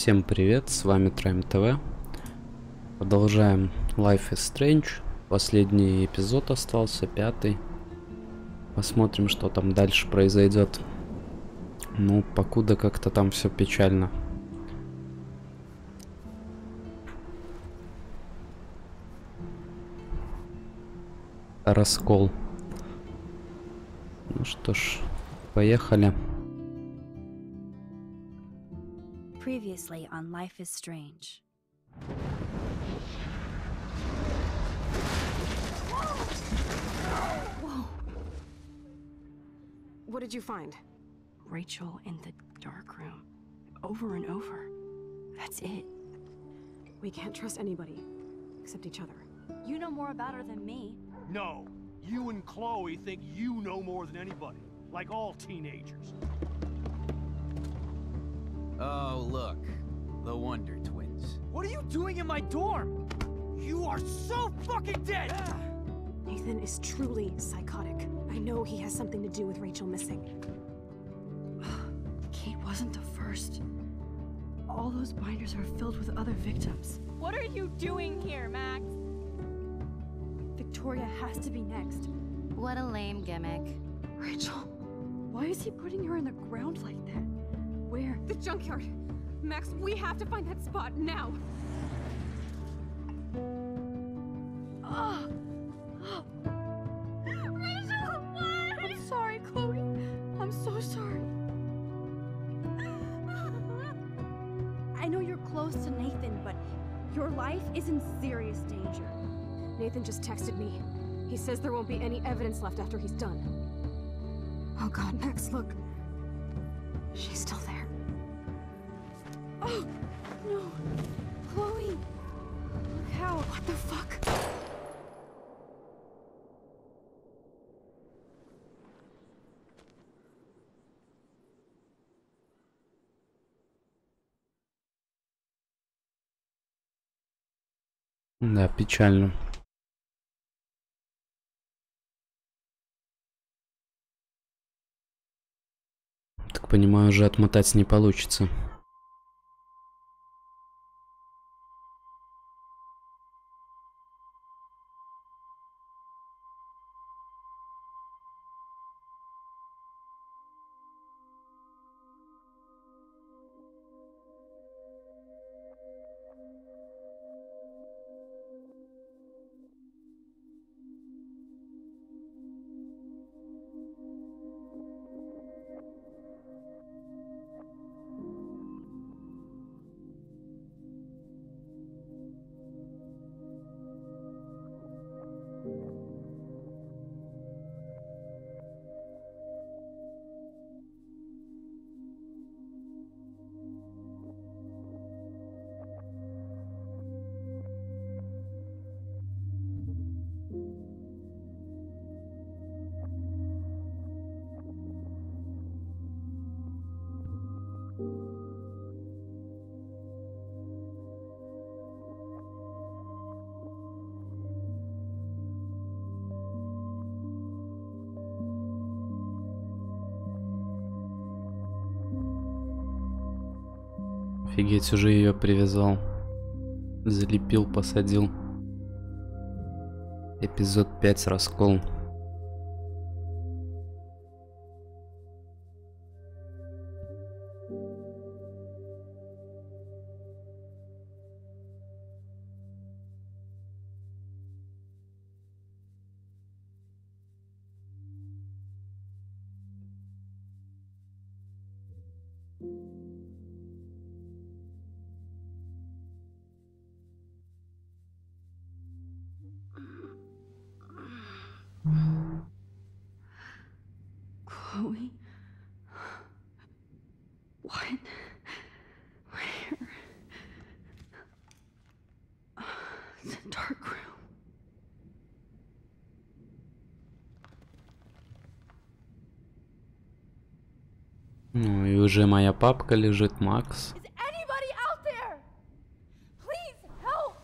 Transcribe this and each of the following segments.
Всем привет, с вами Trime TV. Продолжаем Life is Strange. Последний эпизод остался, 5-й. Посмотрим, что там дальше произойдет. Ну, покуда как-то там все печально. Раскол. Ну что ж, поехали. Previously on Life is Strange. Whoa. What did you find? Rachel in the dark room. Over and over. That's it. We can't trust anybody. Except each other. You know more about her than me. No. You and Chloe think you know more than anybody. Like all teenagers. Oh, look. The Wonder Twins. What are you doing in my dorm? You are so fucking dead! Nathan is truly psychotic. I know he has something to do with Rachel missing. Kate wasn't the first. All those binders are filled with other victims. What are you doing here, Max? Victoria has to be next. What a lame gimmick. Rachel, why is he putting her in the ground like that? Where? The junkyard! Max, we have to find that spot now! Ah! Rachel, what? I'm sorry, Chloe. I'm so sorry. I know you're close to Nathan, but your life is in serious danger. Nathan just texted me. He says there won't be any evidence left after he's done. Oh god, Max, look. She's still there. Oh, no. Chloe. Look how. What the fuck? Да, печально. Так понимаю, уже отмотать не получится. Офигеть, уже ее привязал. Залепил, посадил. Эпизод 5, раскол. Chloe? What? Where? It's a dark room. Ну и уже моя папка лежит, Макс. Is anybody out there? Please help!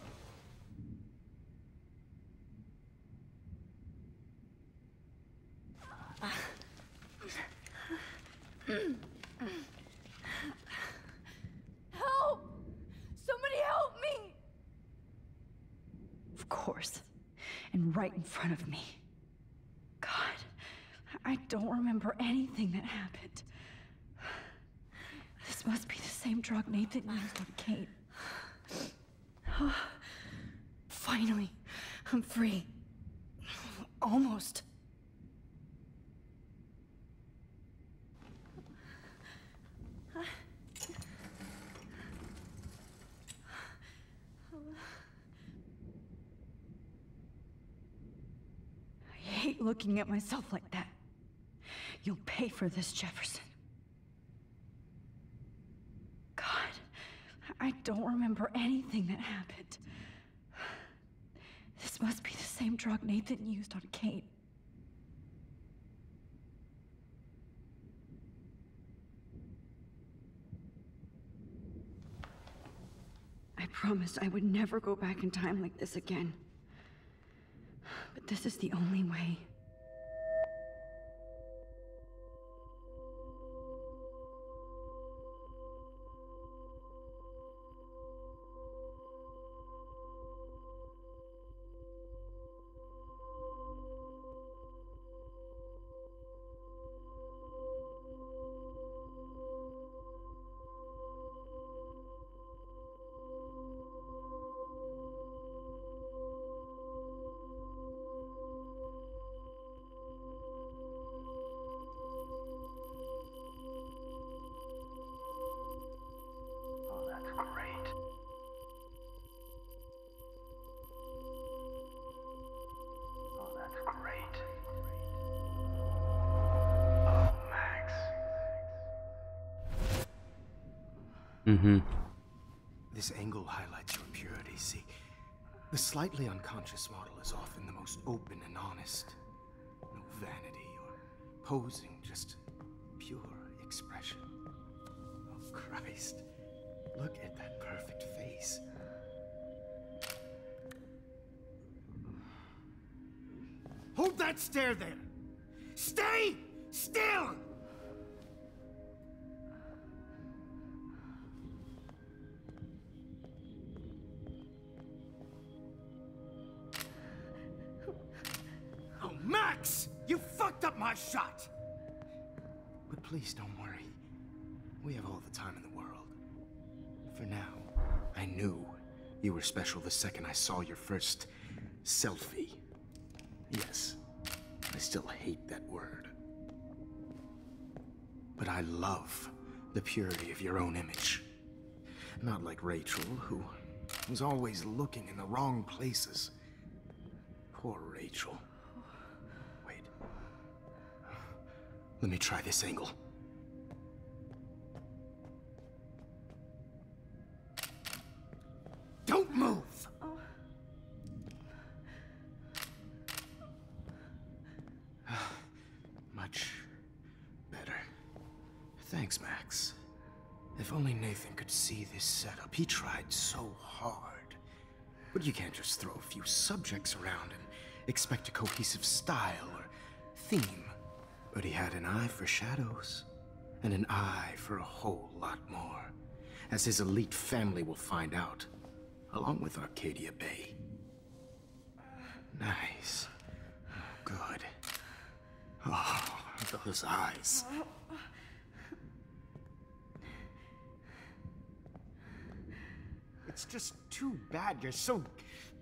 Help! Somebody help me! Of course. And right in front of me. God, I don't remember anything that happened. This must be the same drug Nathan used on Kate. Finally, I'm free. Almost. I hate looking at myself like that. You'll pay for this, Jefferson. God, I don't remember anything that happened. This must be the same drug Nathan used on Kate. I promised I would never go back in time like this again. But this is the only way. This angle highlights your purity. See, the slightly unconscious model is often the most open and honest. No vanity or posing, just pure expression. Oh, Christ. Look at that perfect face. Hold that stare there! Stay still! Oh, Max! You fucked up my shot! But please don't worry. We have all the time in the world. For now, I knew you were special the second I saw your first selfie. Yes, I still hate that word. But I love the purity of your own image. Not like Rachel, who was always looking in the wrong places. Poor Rachel. Wait. Let me try this angle. Don't move! Much better. Thanks, Max. If only Nathan could see this setup. He tried so hard. But you can't just throw a few subjects around and expect a cohesive style or theme. But he had an eye for shadows, and an eye for a whole lot more, as his elite family will find out, along with Arcadia Bay. Nice. Good. Oh, those eyes. It's just too bad you're so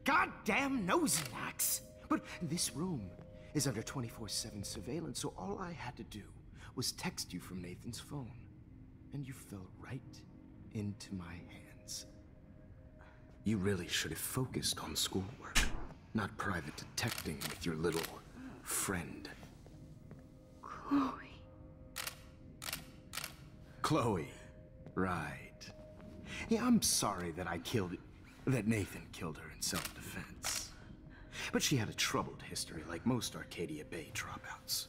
goddamn nosy, Max. But this room is under 24/7 surveillance, so all I had to do was text you from Nathan's phone. And you fell right into my hands. You really should have focused on schoolwork, not private detecting with your little friend. Chloe. Chloe. Right. Yeah, I'm sorry that Nathan killed her in self-defense. But she had a troubled history like most Arcadia Bay dropouts.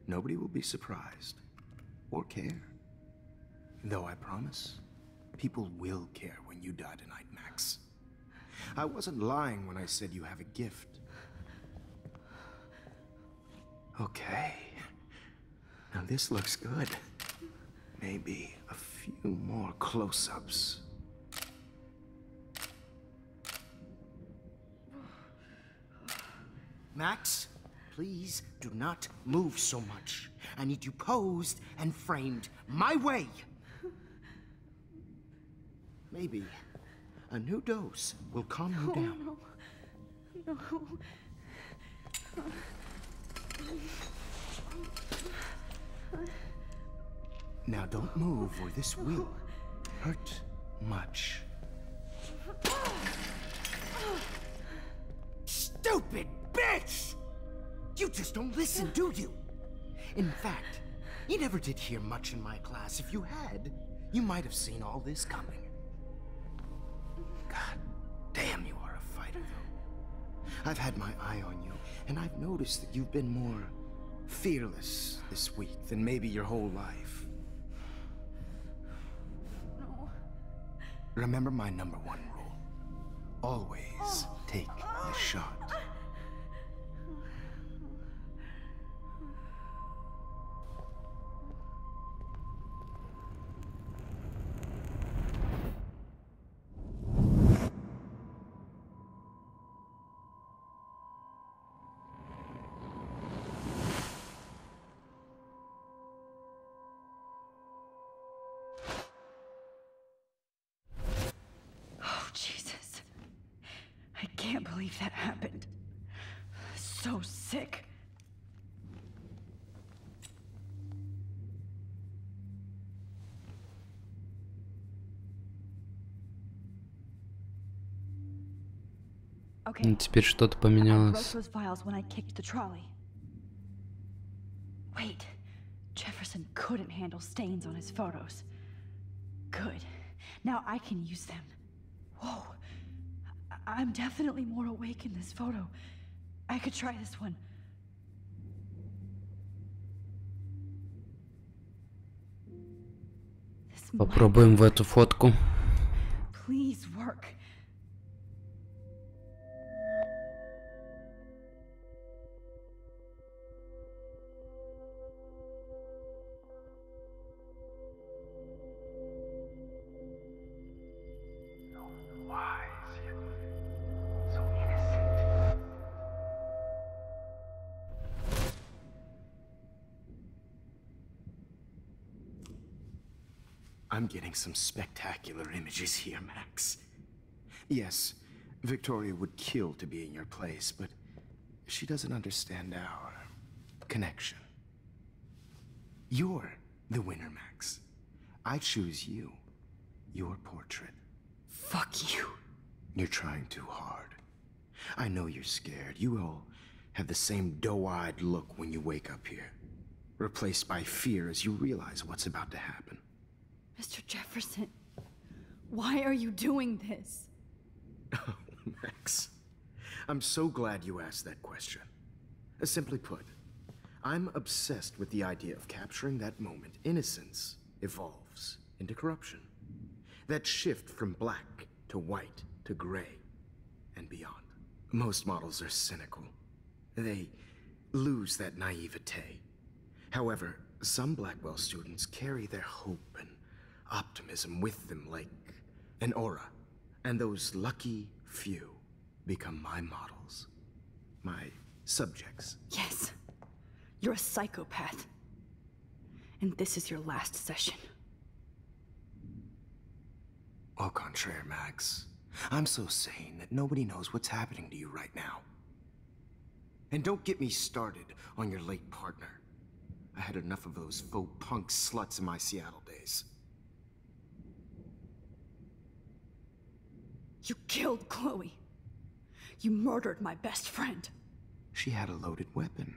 Nobody will be surprised. Or care. Though I promise, people will care when you die tonight, Max. I wasn't lying when I said you have a gift. Okay. Now this looks good. Maybe a few more close-ups. Max, please do not move so much. I need you posed and framed my way. Maybe a new dose will calm you down. No. Now don't move or this will hurt much. Stupid bitch! You just don't listen, do you? In fact, you never did hear much in my class. If you had, you might have seen all this coming. God damn, you are a fighter, though. I've had my eye on you, and I've noticed that you've been more fearless this week than maybe your whole life. No. Remember my #1 rule. Always take the shot. Jesus. I can't believe that happened. So sick. Okay. Теперь что-то I поменялось. broke those files when I kicked the trolley. Wait. Jefferson couldn't handle stains on his photos. Good. Now I can use them. Whoa. I'm definitely more awake in this photo. I could try this one. This might Попробуем в эту фотку. please work. I'm getting some spectacular images here, Max. Yes, Victoria would kill to be in your place, but she doesn't understand our connection. You're the winner, Max. I choose you. Your portrait. Fuck you. You're trying too hard. I know you're scared. You all have the same doe-eyed look when you wake up here, replaced by fear as you realize what's about to happen. Mr. Jefferson, why are you doing this? Oh, Max. I'm so glad you asked that question. Simply put, I'm obsessed with the idea of capturing that moment innocence evolves into corruption. That shift from black to white to gray and beyond. Most models are cynical. They lose that naivete. However, some Blackwell students carry their hope and optimism with them like an aura. And those lucky few become my models. My subjects. Yes, you're a psychopath. And this is your last session. Au contraire, Max. I'm so sane that nobody knows what's happening to you right now. And don't get me started on your late partner. I had enough of those faux punk sluts in my Seattle days. You killed Chloe. You murdered my best friend. She had a loaded weapon.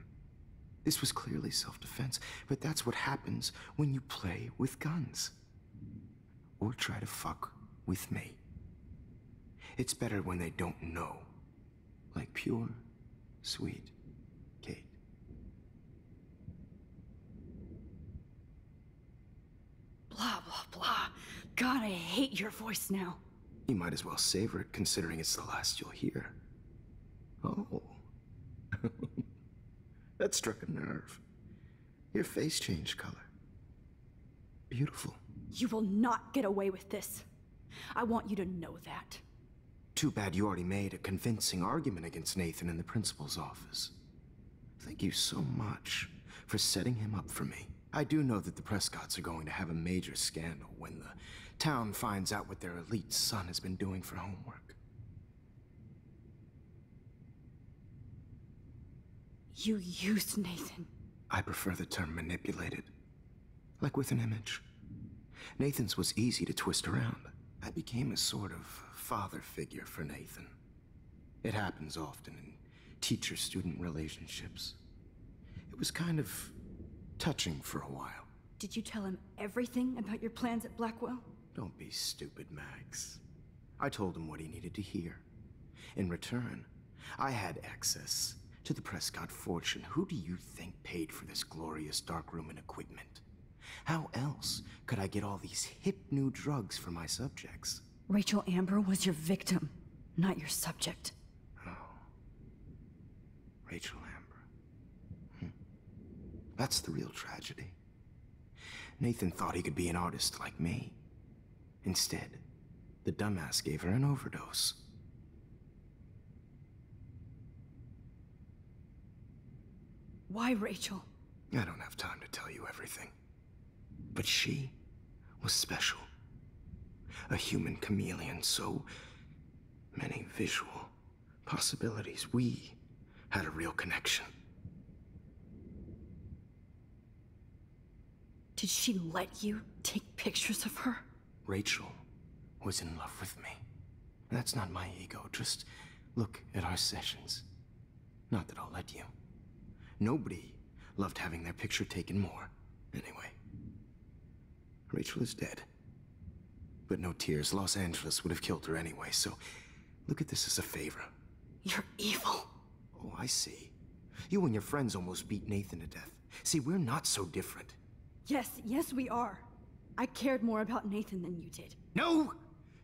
This was clearly self-defense, but that's what happens when you play with guns. or try to fuck with me. It's better when they don't know. Like pure, sweet Kate. Blah, blah, blah. God, I hate your voice now. You might as well savor it, considering it's the last you'll hear. Oh. That struck a nerve. Your face changed color. Beautiful. You will not get away with this. I want you to know that. Too bad you already made a convincing argument against Nathan in the principal's office. Thank you so much for setting him up for me. I do know that the Prescotts are going to have a major scandal when the town finds out what their elite son has been doing for homework. You used Nathan. I prefer the term manipulated. Like with an image. Nathan's was easy to twist around. I became a sort of father figure for Nathan. It happens often in teacher-student relationships. It was kind of touching for a while. Did you tell him everything about your plans at Blackwell? Don't be stupid, Max. I told him what he needed to hear. In return, I had access to the Prescott fortune. Who do you think paid for this glorious darkroom and equipment? How else could I get all these hip new drugs for my subjects? Rachel Amber was your victim, not your subject. Oh. Rachel Amber. That's the real tragedy. Nathan thought he could be an artist like me. Instead, the dumbass gave her an overdose. Why Rachel? I don't have time to tell you everything. But she was special. A human chameleon, so many visual possibilities. We had a real connection. Did she let you take pictures of her? Rachel was in love with me. That's not my ego. Just look at our sessions. Not that I'll let you. Nobody loved having their picture taken more. Anyway. Rachel is dead. But no tears. Los Angeles would have killed her anyway, so look at this as a favor. You're evil. Oh, I see. You and your friends almost beat Nathan to death. See, we're not so different. Yes, we are. I cared more about Nathan than you did. No,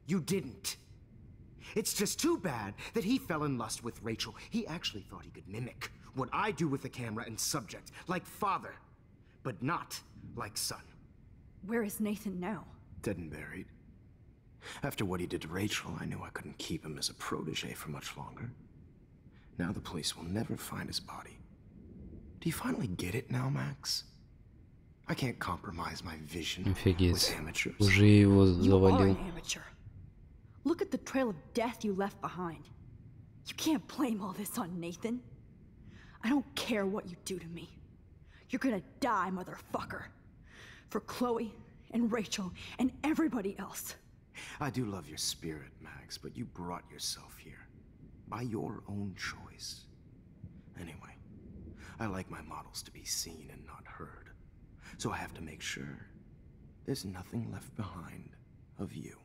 you didn't. It's just too bad that he fell in lust with Rachel. He actually thought he could mimic what I do with the camera and subject, like father, but not like son. Where is Nathan now? Dead and buried. After what he did to Rachel, I knew I couldn't keep him as a protege for much longer. Now the police will never find his body. Do you finally get it now, Max? I can't compromise my vision with amateurs. Уже его You are завалил. an amateur. Look at the trail of death you left behind. You can't blame all this on Nathan. I don't care what you do to me. You're gonna die, motherfucker. For Chloe and Rachel and everybody else. I do love your spirit, Max, but you brought yourself here. By your own choice. Anyway, I like my models to be seen and not heard. So I have to make sure there's nothing left behind of you.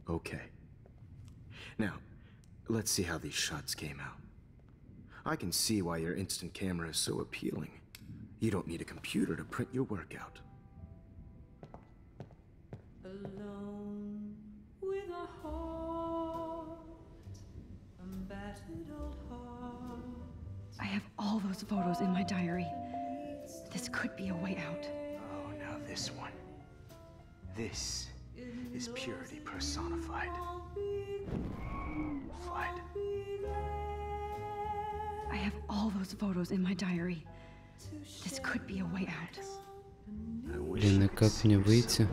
Okay. Now, let's see how these shots came out. I can see why your instant camera is so appealing. You don't need a computer to print your work out. Alone with a heart, a battered old heart. I have all those photos in my diary. This could be a way out. Oh, now this one. This is purity personified. Flood. I have all those photos in my diary. This could be a way out. Блин, и как мне выйти?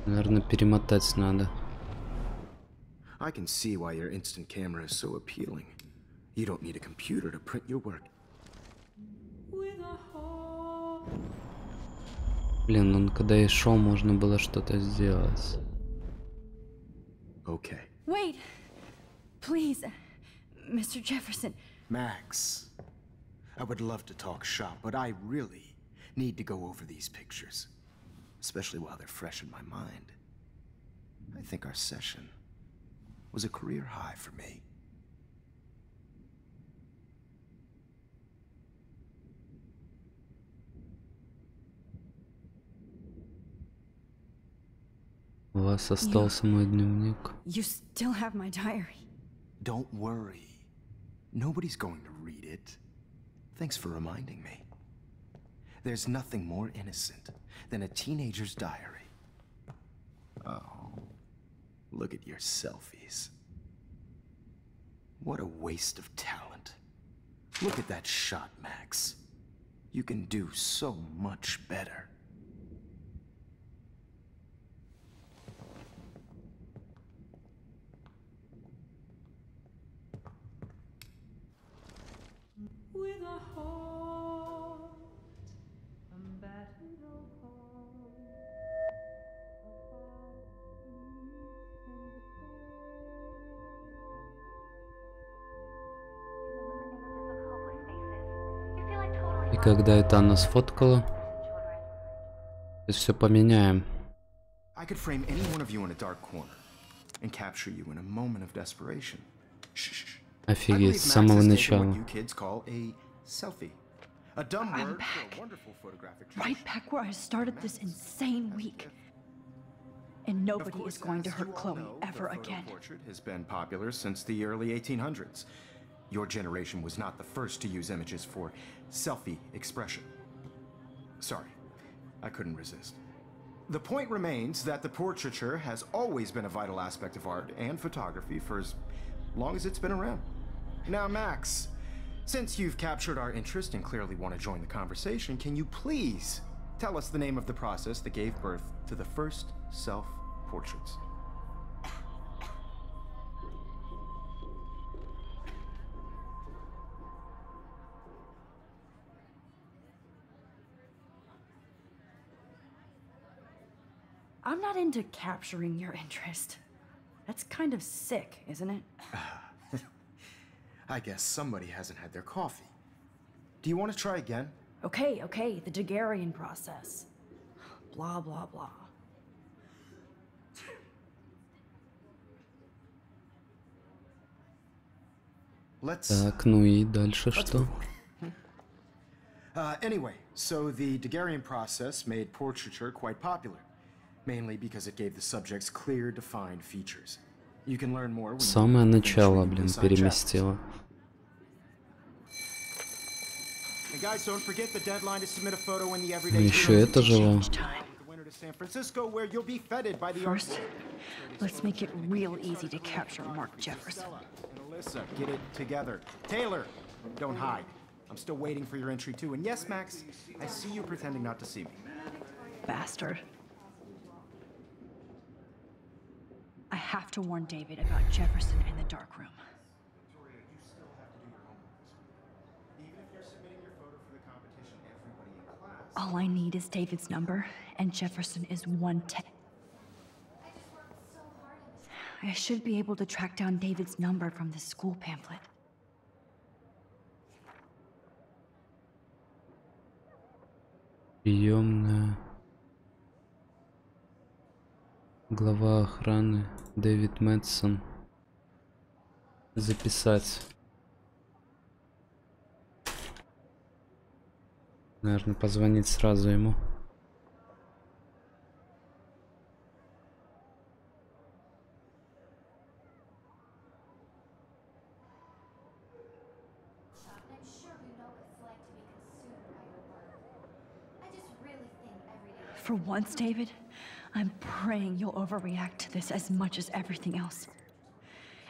Наверное, перемотать надо. I can see why your instant camera is so appealing. You don't need a computer to print your work. Блин, ну когда я шел, можно было что-то сделать. Okay. Wait! Please, Mr. Jefferson. Max, I would love to talk shop, but I really need to go over these pictures, especially while they're fresh in my mind. I think our session was a career high for me. У вас остался мой дневник. You still have my diary. Don't worry. Nobody's going to read it. Thanks for reminding me. There's nothing more innocent than a teenager's diary. Oh, look at your selfies. What a waste of talent. Look at that shot, Max. You can do so much better. With a heart, a battered old heart, И когда это она сфоткала, то все поменяем. I could frame any one of you in a dark corner and capture you in a moment of desperation. Shh. Офигеть, с самого начала. I'm back. Right back where I started this insane week. And nobody is going to hurt Chloe ever again. Portrait has been popular since the early 1800s. Your generation was not the first to use images for selfie expression. Sorry, I couldn't resist. The point remains that the portraiture has always been a vital aspect of art and photography for as long as it's been around. Now, Max, since you've captured our interest and clearly want to join the conversation, can you please tell us the name of the process that gave birth to the first self-portraits? I'm not into capturing your interest. That's kind of sick, isn't it? I guess somebody hasn't had their coffee. Do you want to try again? Okay, the Daguerrean process. Blah, blah, blah. Так, ну и дальше что? Anyway, so the Daguerrean process made portraiture quite popular, mainly because it gave the subjects clear, defined features. You can learn more when Самое начало, блин, переместила. Еще это жила. First, let's make it real easy to capture Mark Jefferson. Alyssa, get it together. Taylor, don't hide. I'm still waiting for your entry too. And yes, Max, I see you pretending not to see me. Bastard. I have to warn David about Jefferson in the dark room. All I need is David's number, and Jefferson is 110. I should be able to track down David's number from the school pamphlet. Приемная. Глава охраны Дэвид Мэтсон. Записать. Наверное, позвонить сразу ему. For once, David, I'm praying you'll overreact to this as much as everything else.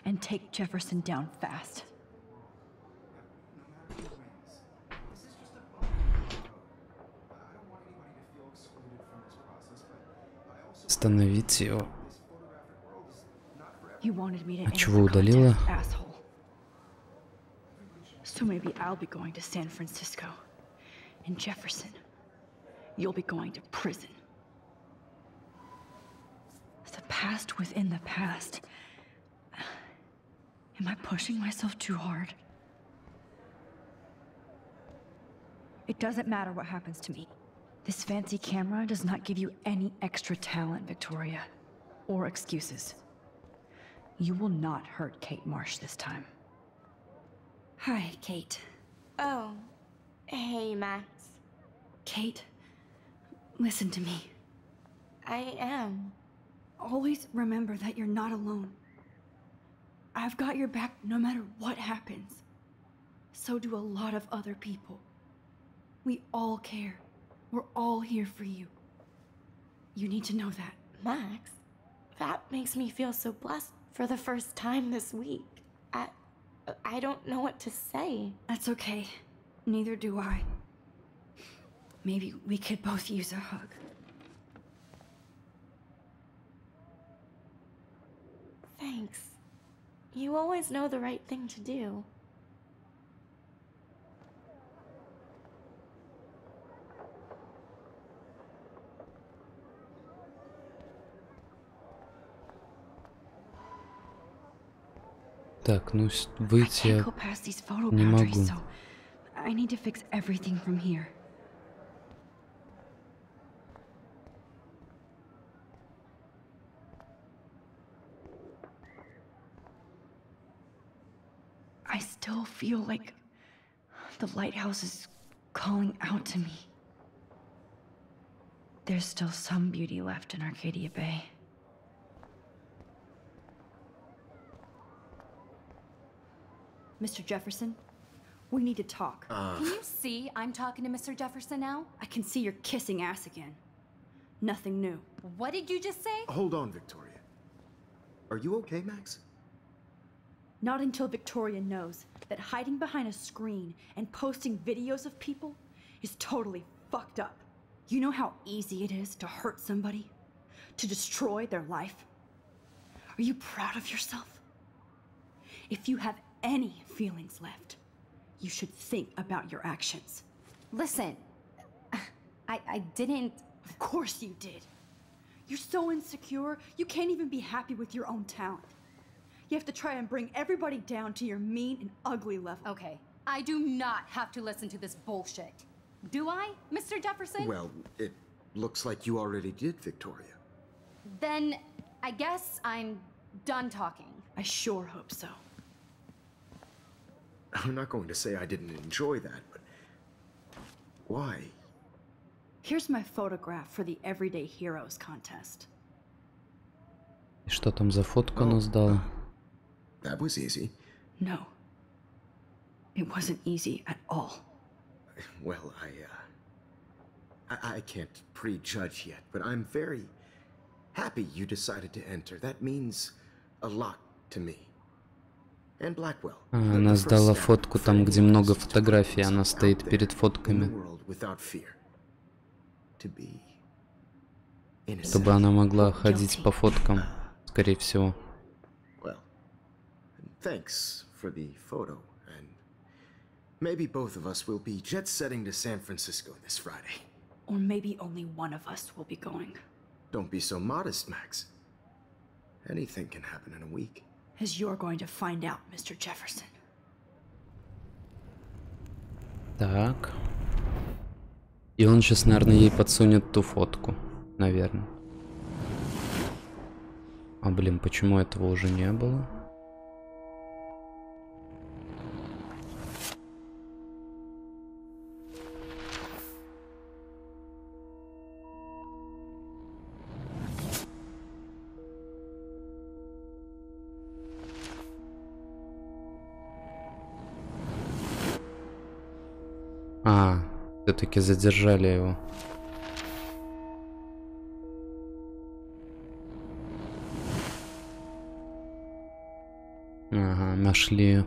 And take Jefferson down fast. Остановить его. You wanted me to А чего удалила? asshole. So maybe I'll be going to San Francisco. And Jefferson, you'll be going to prison. The past within the past. Am I pushing myself too hard? It doesn't matter what happens to me. This fancy camera does not give you any extra talent, Victoria, or excuses. You will not hurt Kate Marsh this time. Hi, Kate. Oh. Hey, Max. Kate, listen to me. I am. Always remember that you're not alone. I've got your back no matter what happens. So do a lot of other people. We all care. We're all here for you. You need to know that. Max, that makes me feel so blessed for the first time this week. I don't know what to say. That's okay. Neither do I. Maybe we could both use a hug. Thanks. You always know the right thing to do. Так, ну выйти I я can't go past these photo не могу. boundaries, so I need to fix everything from here. I still feel like the lighthouse is calling out to me. There's still some beauty left in Arcadia Bay. Mr. Jefferson, we need to talk. Can you see I'm talking to Mr. Jefferson now? I can see you're kissing ass again. Nothing new. What did you just say? Hold on, Victoria. Are you okay, Max? Not until Victoria knows that hiding behind a screen and posting videos of people is totally fucked up. You know how easy it is to hurt somebody? To destroy their life? Are you proud of yourself? If you have any feelings left, you should think about your actions. Listen, I didn't... Of course you did. You're so insecure, you can't even be happy with your own talent. You have to try and bring everybody down to your mean and ugly level. Okay, I do not have to listen to this bullshit. Do I, Mr. Jefferson? Well, it looks like you already did, Victoria. Then I guess I'm done talking. I sure hope so. I'm not going to say I didn't enjoy that, but why? Here's my photograph for the Everyday Heroes contest. И что там за фотку она сдала? That was easy. No. It wasn't easy at all. Well, I can't prejudge yet, but I'm very happy you decided to enter. That means a lot to me. And Blackwell. Она сдала фотку там, где много фотографий, она стоит перед фотками. Чтобы она могла ходить по фоткам, скорее всего. Thanks for the photo, and maybe both of us will be jet-setting to San Francisco this Friday. Or maybe only one of us will be going. Don't be so modest, Max. Anything can happen in a week. As you're going to find out, Mr. Jefferson. Так. И он сейчас, наверное, ей подсунет ту фотку. Наверное. А, блин, почему этого уже не было? А, все-таки задержали его. Ага, нашли.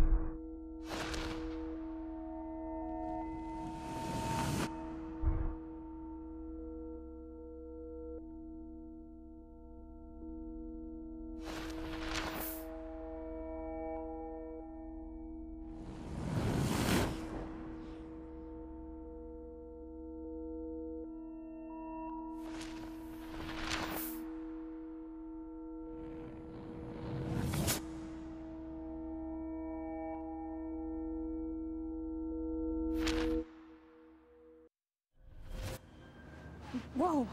Whoa.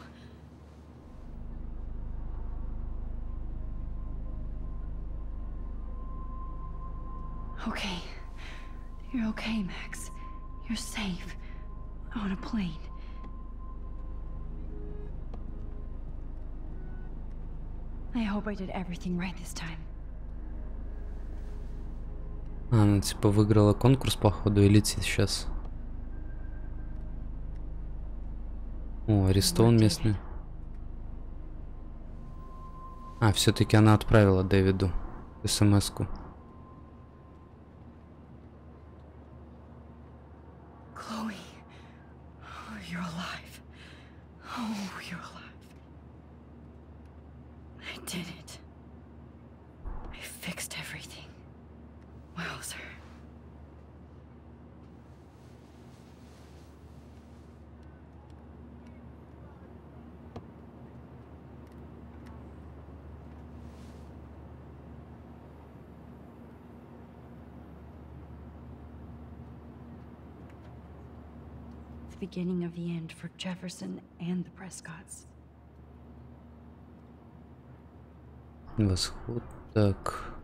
Okay. You're okay, Max. You're safe. On a plane. I hope I did everything right this time. Она типа выиграла конкурс, походу, и летит сейчас. О, арестован местный. А, все-таки она отправила Дэвиду смс-ку. Chloe. Oh, you're alive. Oh, you're alive. I did it. I fixed everything. Wowzer. The beginning of the end for Jefferson and the Prescotts. Восход, так.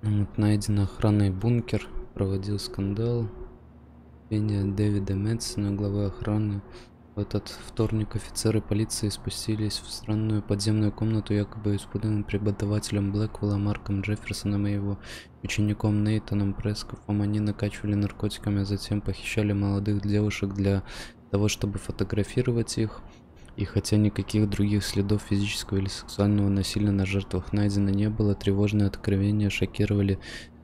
Вот найден охранный бункер, проводил скандал. Дэвида Мэдсона, главы охраны. В этот вторник офицеры полиции спустились в странную подземную комнату, якобы испуганным преподавателем Блэквелла Марком Джефферсоном и его учеником Нейтаном Прескофом. Они накачивали наркотиками, а затем похищали молодых девушек для того, чтобы фотографировать их. И хотя никаких других следов физического или сексуального насилия на жертвах найдено не было, тревожные откровения шокировали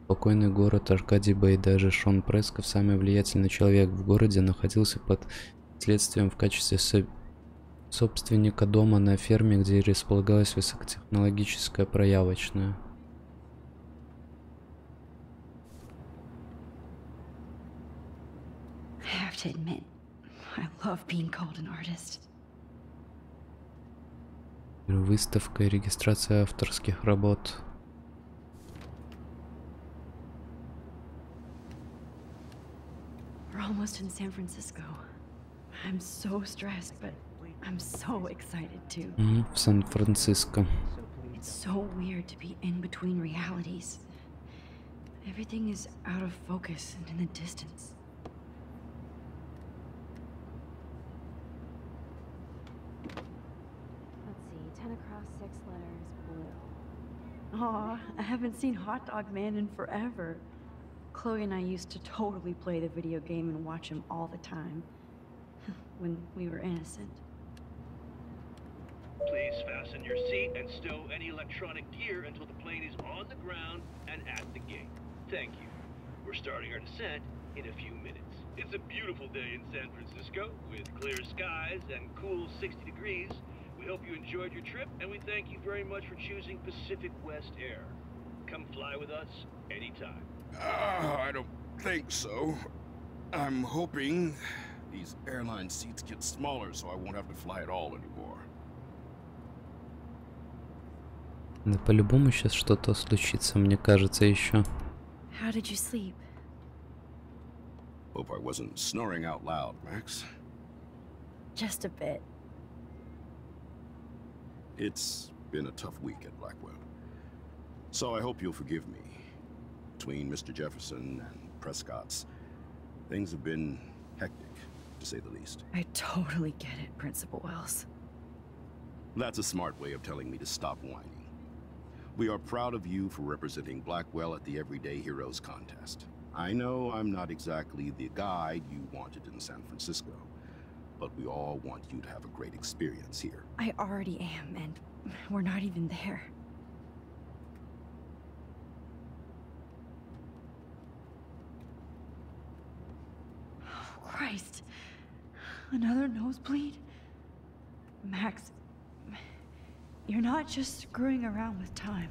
спокойный город. Аркадий Бэй и даже Шон Прескоф, самый влиятельный человек в городе, находился под следствием в качестве собственника дома на ферме, где располагалась высокотехнологическая проявочная. I have to admit, I love being called an artist. Выставка и регистрация авторских работ. We're almost in San Francisco. I'm so stressed, but I'm so excited too. В Сан-Франциско. It's so weird to be in between realities. Everything is out of focus and in the distance. Let's see, 10 across, 6 letters, blue. Aw, I haven't seen Hot Dog Man in forever. Chloe and I used to totally play the video game and watch him all the time. When we were innocent. Please fasten your seat and stow any electronic gear until the plane is on the ground and at the gate. Thank you. We're starting our descent in a few minutes. It's a beautiful day in San Francisco with clear skies and cool 60 degrees. We hope you enjoyed your trip, and we thank you very much for choosing Pacific West Air. Come fly with us anytime. I don't think so. I'm hoping these airline seats get smaller so I won't have to fly at all anymore. Да по-любому сейчас что-то случится, мне кажется, еще. How did you sleep? Hope I wasn't snoring out loud, Max. Just a bit. It's been a tough week at Blackwell. So I hope you'll forgive me. Between Mr. Jefferson and Prescott's, things have been hectic, to say the least. I totally get it, Principal Wells. That's a smart way of telling me to stop whining. We are proud of you for representing Blackwell at the Everyday Heroes contest. I know I'm not exactly the guide you wanted in San Francisco, but we all want you to have a great experience here. I already am, and we're not even there. Oh, Christ. Another nosebleed? Max, you're not just screwing around with time.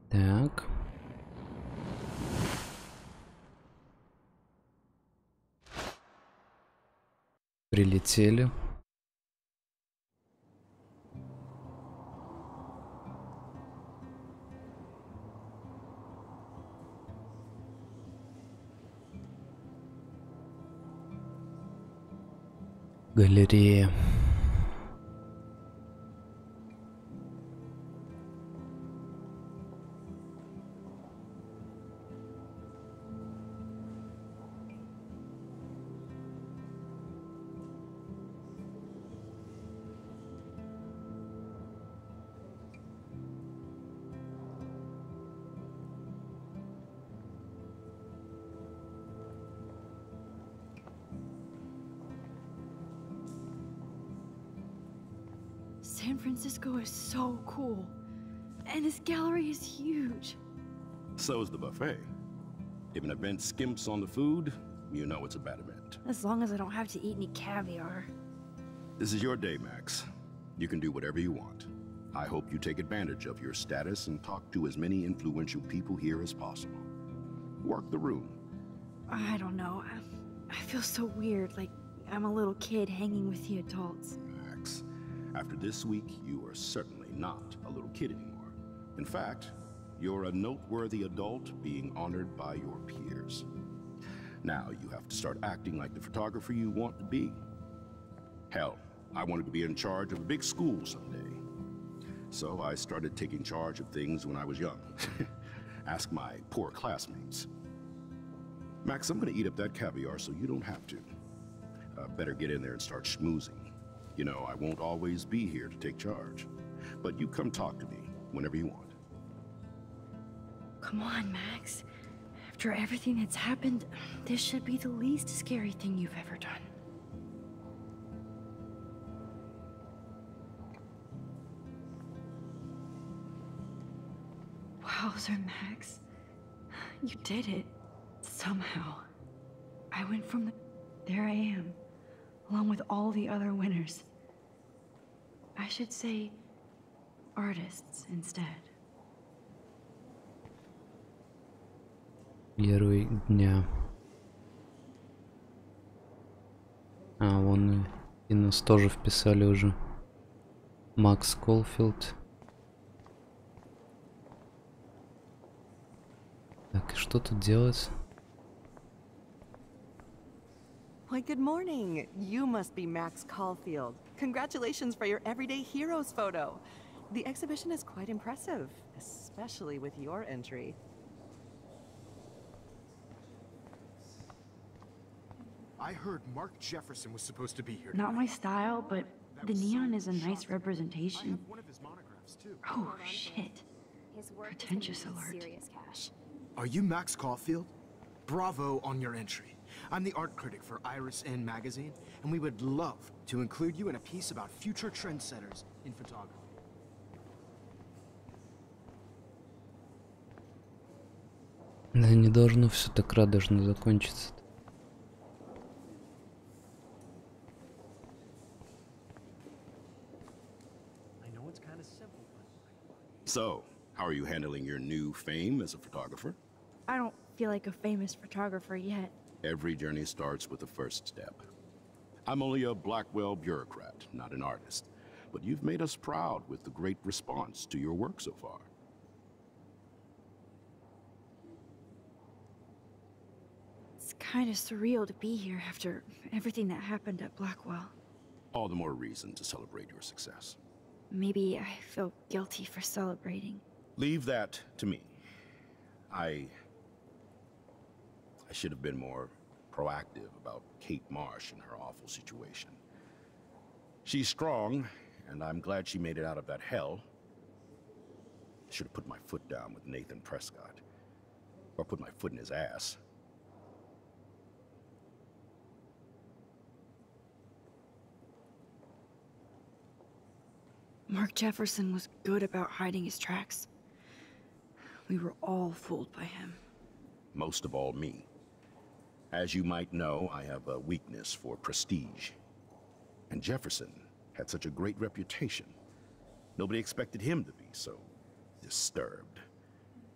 Так. Прилетели. Галерея. San Francisco is so cool. And this gallery is huge. So is the buffet. If an event skimps on the food, you know it's a bad event. As long as I don't have to eat any caviar. This is your day, Max. You can do whatever you want. I hope you take advantage of your status and talk to as many influential people here as possible. Work the room. I don't know. I feel so weird, like I'm a little kid hanging with the adults. Max, after this week, you are certainly not a little kid anymore. In fact, you're a noteworthy adult being honored by your peers. Now you have to start acting like the photographer you want to be. Hell, I wanted to be in charge of a big school someday. So I started taking charge of things when I was young. Ask my poor classmates. Max, I'm gonna eat up that caviar so you don't have to. Better get in there and start schmoozing. You know, I won't always be here to take charge. But you come talk to me whenever you want. Come on, Max. After everything that's happened, this should be the least scary thing you've ever done. Wowzer, Max. You did it. Somehow. I went from the... There I am. Along with all the other winners. I should say... artists instead. Герой дня. А, вон и нас тоже вписали уже. Макс Колфилд. Так, и что тут делать? Why, good morning. You must be Max Caulfield. Congratulations for your Everyday Heroes photo. The exhibition is quite impressive, especially with your entry. I heard Mark Jefferson was supposed to be here. Not my style, but the neon is a nice representation. One of his monographs too. Oh, shit. Pretentious alert. Are you Max Caulfield? Bravo on your entry. I'm the art critic for Iris N magazine, and we would love to include you in a piece about future trendsetters in photography. Да не должно все так радужно закончиться. So, how are you handling your new fame as a photographer? I don't feel like a famous photographer yet. Every journey starts with the first step. I'm only a Blackwell bureaucrat, not an artist. But you've made us proud with the great response to your work so far. It's kind of surreal to be here after everything that happened at Blackwell. All the more reason to celebrate your success. Maybe I feel guilty for celebrating. Leave that to me. I should have been more proactive about Kate Marsh and her awful situation. She's strong, and I'm glad she made it out of that hell. Should have put my foot down with Nathan Prescott. Or put my foot in his ass. Mark Jefferson was good about hiding his tracks. We were all fooled by him. Most of all, me. As you might know, I have a weakness for prestige. And Jefferson had such a great reputation. Nobody expected him to be so disturbed.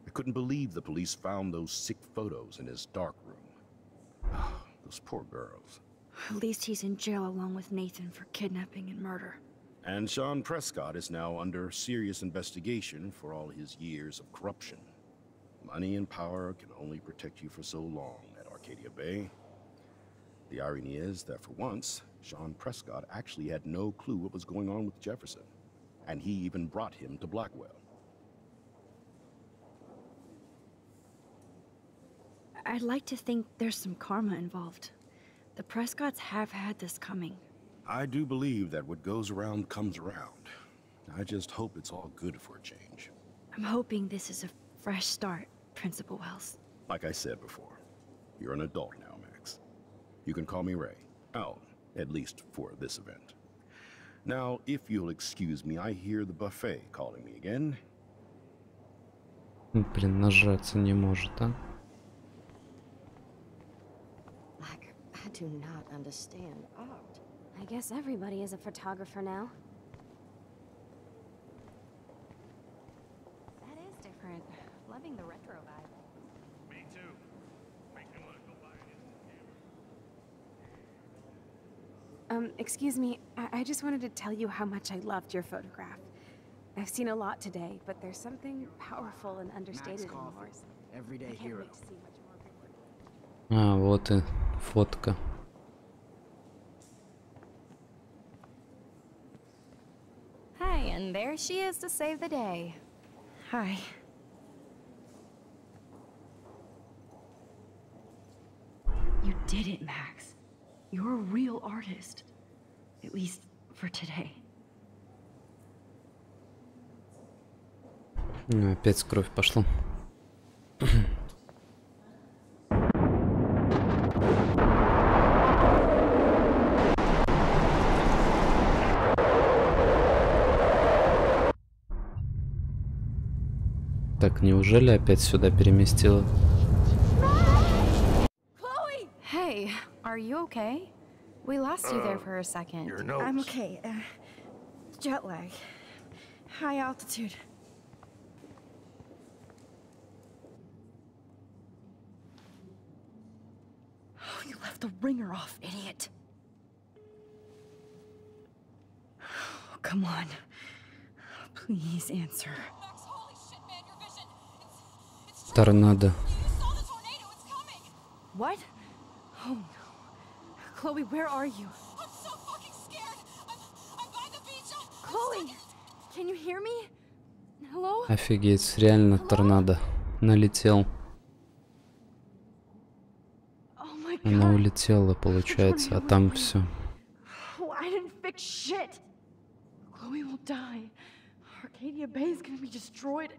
I couldn't believe the police found those sick photos in his dark room. Oh, those poor girls. At least he's in jail along with Nathan for kidnapping and murder. And Sean Prescott is now under serious investigation for all his years of corruption. Money and power can only protect you for so long at Arcadia Bay. The irony is that for once, Sean Prescott actually had no clue what was going on with Jefferson, and he even brought him to Blackwell. I'd like to think there's some karma involved. The Prescotts have had this coming. I do believe that what goes around comes around. I just hope it's all good for a change. I'm hoping this is a fresh start, Principal Wells. Like I said before, you're an adult now, Max. You can call me Ray. Oh, at least for this event. Now, if you'll excuse me, I hear the buffet calling me again. Блин, нажаться не может, а? I do not understand art. I guess everybody is a photographer now. That is different. Loving the retro vibe. Me too. Make me want to go buy an Excuse me, I just wanted to tell you how much I loved your photograph. I've seen a lot today, but there's something powerful and understated in yours. Everyday hero. А, вот и фотка. Hi, and there she is to save the day. Hi. You did it, Max. You're a real artist. At least for today. Опять кровь пошла. Так, неужели опять сюда переместила? Hey, are you okay? We lost you there for a second. Your nose. I'm okay. Jet lag. High altitude. Oh, you left the ringer off, idiot. Oh, come on. Please answer. Торнадо. What? Oh no. Chloe, where are you? I'm so fucking scared. I'm by the beach. Chloe, can you hear me? Hello? Офигеть, реально торнадо. Налетел. Oh my God. Она улетела, получается, а там все. Oh, I didn't fix shit. Chloe will die. Arcadia Bay is gonna be destroyed.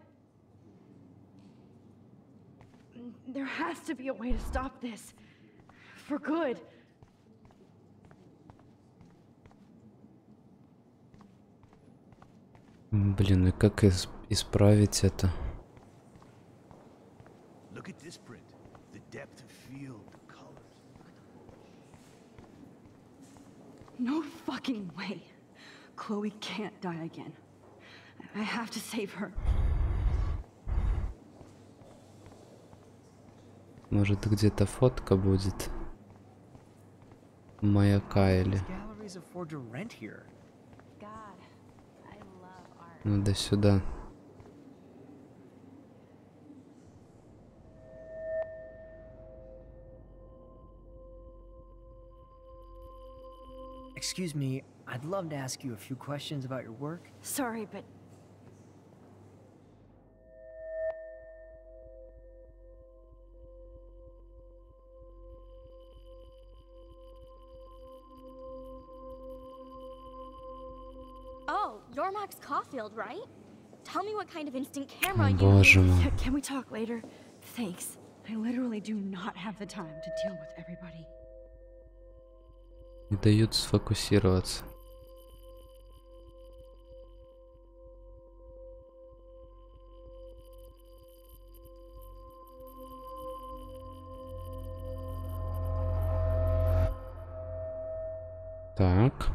There has to be a way to stop this. For good. Блин, и как исправить это? Look at this print. The depth of field, the colors. No fucking way. Chloe can't die again. I have to save her. Может, где-то фотка будет маяка или... Надо сюда. Excuse me, I'd love to ask you a few questions about your work. Sorry, but... Oh, you're Max Caulfield, right? Tell me what kind of instant camera you... Боже мой. Can we talk later? Thanks. I literally do not have the time to deal with everybody. Не дают сфокусироваться. Так.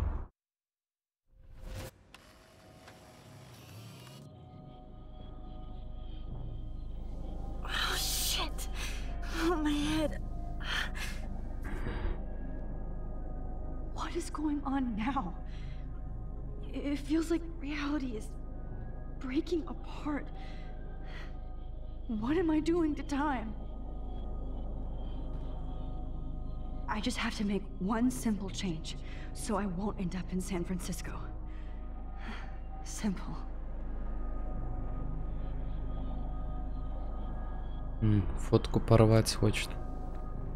Oh shit! Oh, my head. What is going on now? It feels like reality is breaking apart. What am I doing to time? I just have to make one simple change, so I won't end up in San Francisco. Simple. Фотку порвать хочет.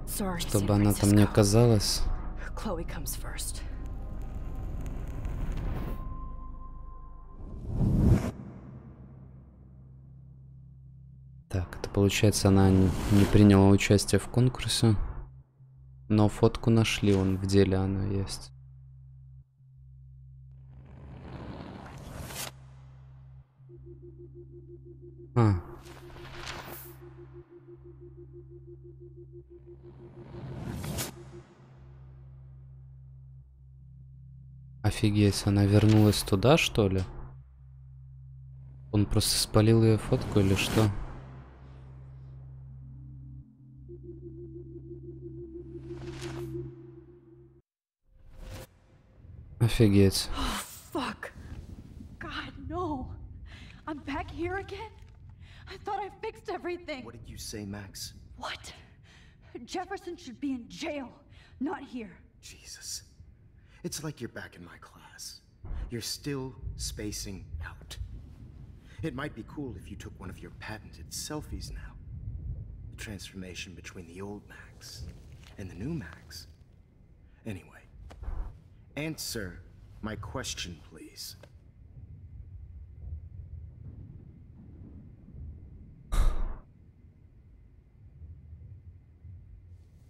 Sorry, Чтобы она там не оказалась. Chloe comes first. Так, это получается, она не приняла участие в конкурсе. Но фотку нашли, вон в деле она есть. Офигеть, она вернулась туда, что ли? Он просто спалил ее фотку или что? Офигеть. Oh, fuck. God, no. I'm back here again? I thought I fixed everything. What did you say, Max? What? Jefferson should be in jail, not here. Jesus. It's like you're back in my class. You're still spacing out. It might be cool if you took one of your patented selfies now. The transformation between the old Max and the new Max. Anyway, answer my question, please.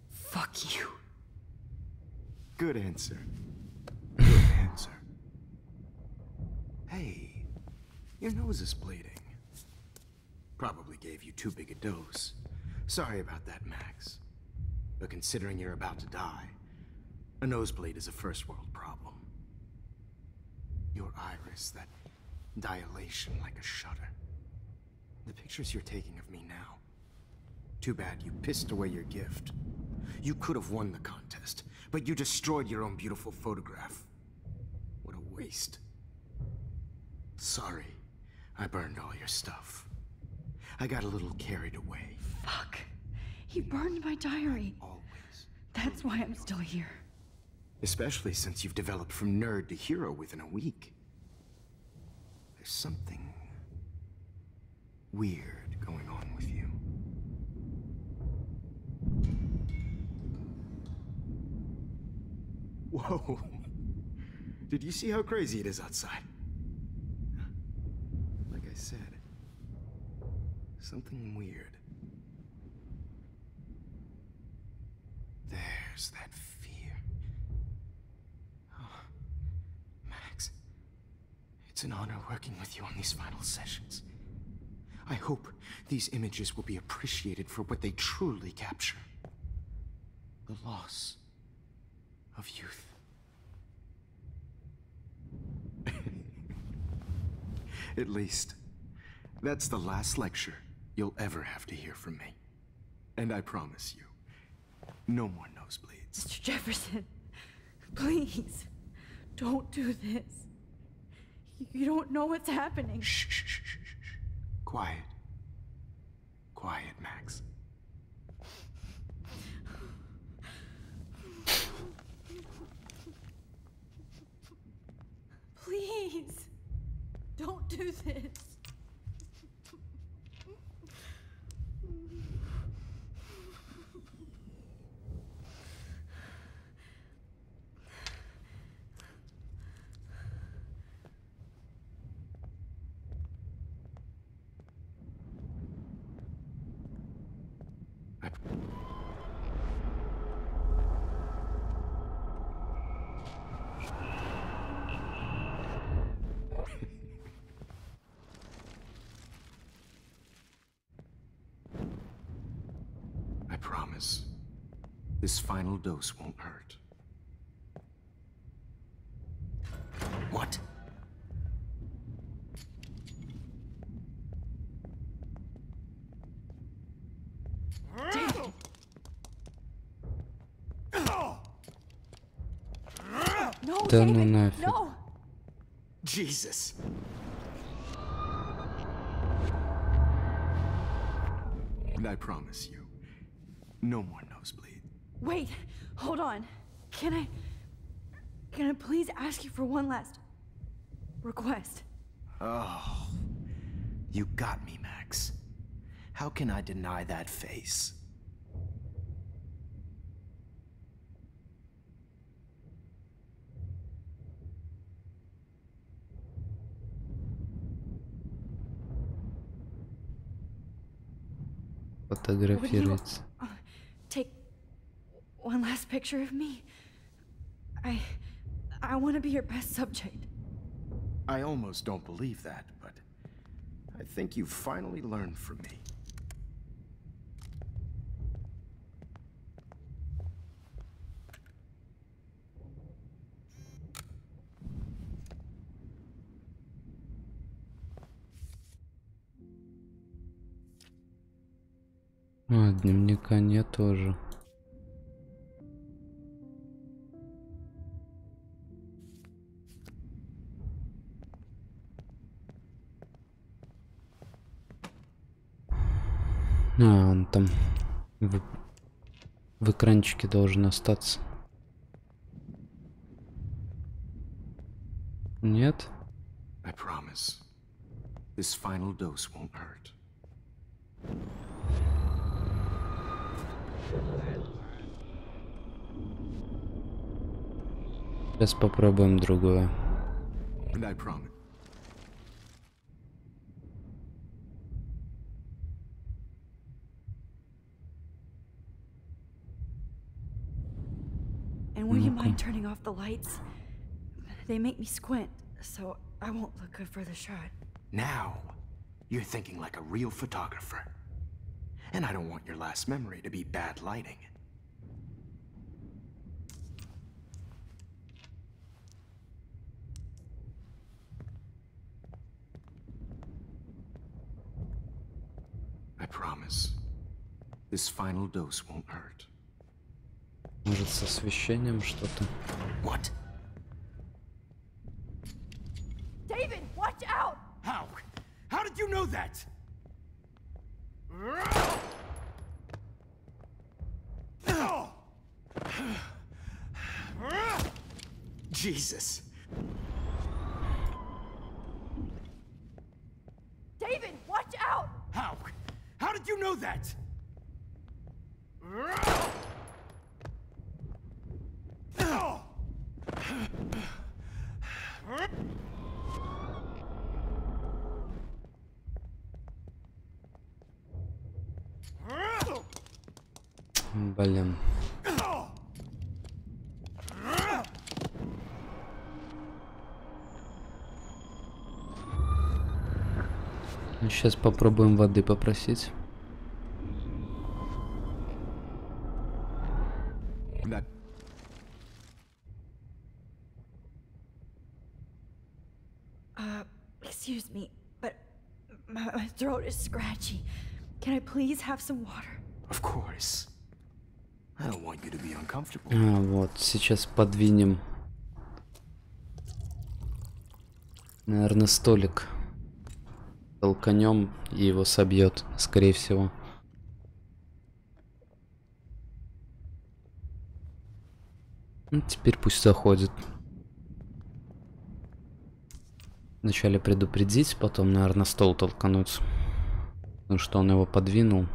Fuck you. Good answer. Good answer. Hey, your nose is bleeding. Probably gave you too big a dose. Sorry about that, Max. But considering you're about to die, a nosebleed is a first world problem. Your iris, that dilation like a shutter. The pictures you're taking of me now. Too bad you pissed away your gift. You could have won the contest, but you destroyed your own beautiful photograph. What a waste. Sorry, I burned all your stuff. I got a little carried away. Fuck. He burned my diary. Always. That's why I'm still here. Especially since you've developed from nerd to hero within a week. There's something weird going on with you. Whoa. Did you see how crazy it is outside? Like I said, something weird. There's that fear. Oh, Max, it's an honor working with you on these final sessions. I hope these images will be appreciated for what they truly capture. The loss of youth. At least, that's the last lecture you'll ever have to hear from me. And I promise you, no more nosebleeds. Mr. Jefferson, please, don't do this. You don't know what's happening. Shh, shh, shh, shh, shh. Quiet. Quiet, Max. Please, don't do this. I promise, this final dose won't hurt. What? No, Да ну David, нафиг. no. Jesus. And I promise you, no more nosebleed. Wait, Hold on. Can I please ask you for one last request? Oh, you got me, Max. How can I deny that face? Фотографируется. Take one last picture of me. I want to be your best subject. I almost don't believe that, but I think you've finally learned from me. А, дневника нет тоже. А, он там в экранчике должен остаться. Нет? I promise. This final dose won't hurt. Сейчас попробуем другое. And I promise. And will you mind turning off the lights? They make me squint, so I won't look good for the shot. Now, you're thinking like a real photographer. And I don't want your last memory to be bad lighting. I promise. This final dose won't hurt. Может, с освещением что-то? What? David, watch out! How? How did you know that? Jesus. David, watch out! How? How did you know that? Блин. Сейчас попробуем воды попросить. Excuse me, but my throat is scratchy. Can I please have some water? Of course. I don't want you to be uncomfortable. А, вот, сейчас подвинем. Наверное, столик. Толканем, и его собьет, скорее всего. Ну, теперь пусть заходит. Вначале предупредить, потом, наверное, стол толкануть. Потому что он его подвинул,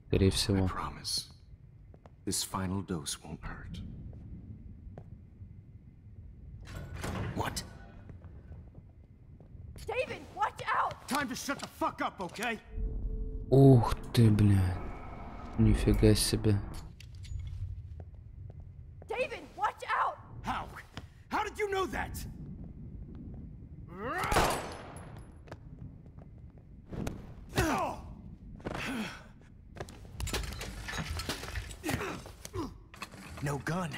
скорее всего. This final dose won't hurt. What? David, watch out! Time to shut the fuck up, okay? Ух ты, блядь. Нифига себе. David, watch out! How? How did you know that? No gun,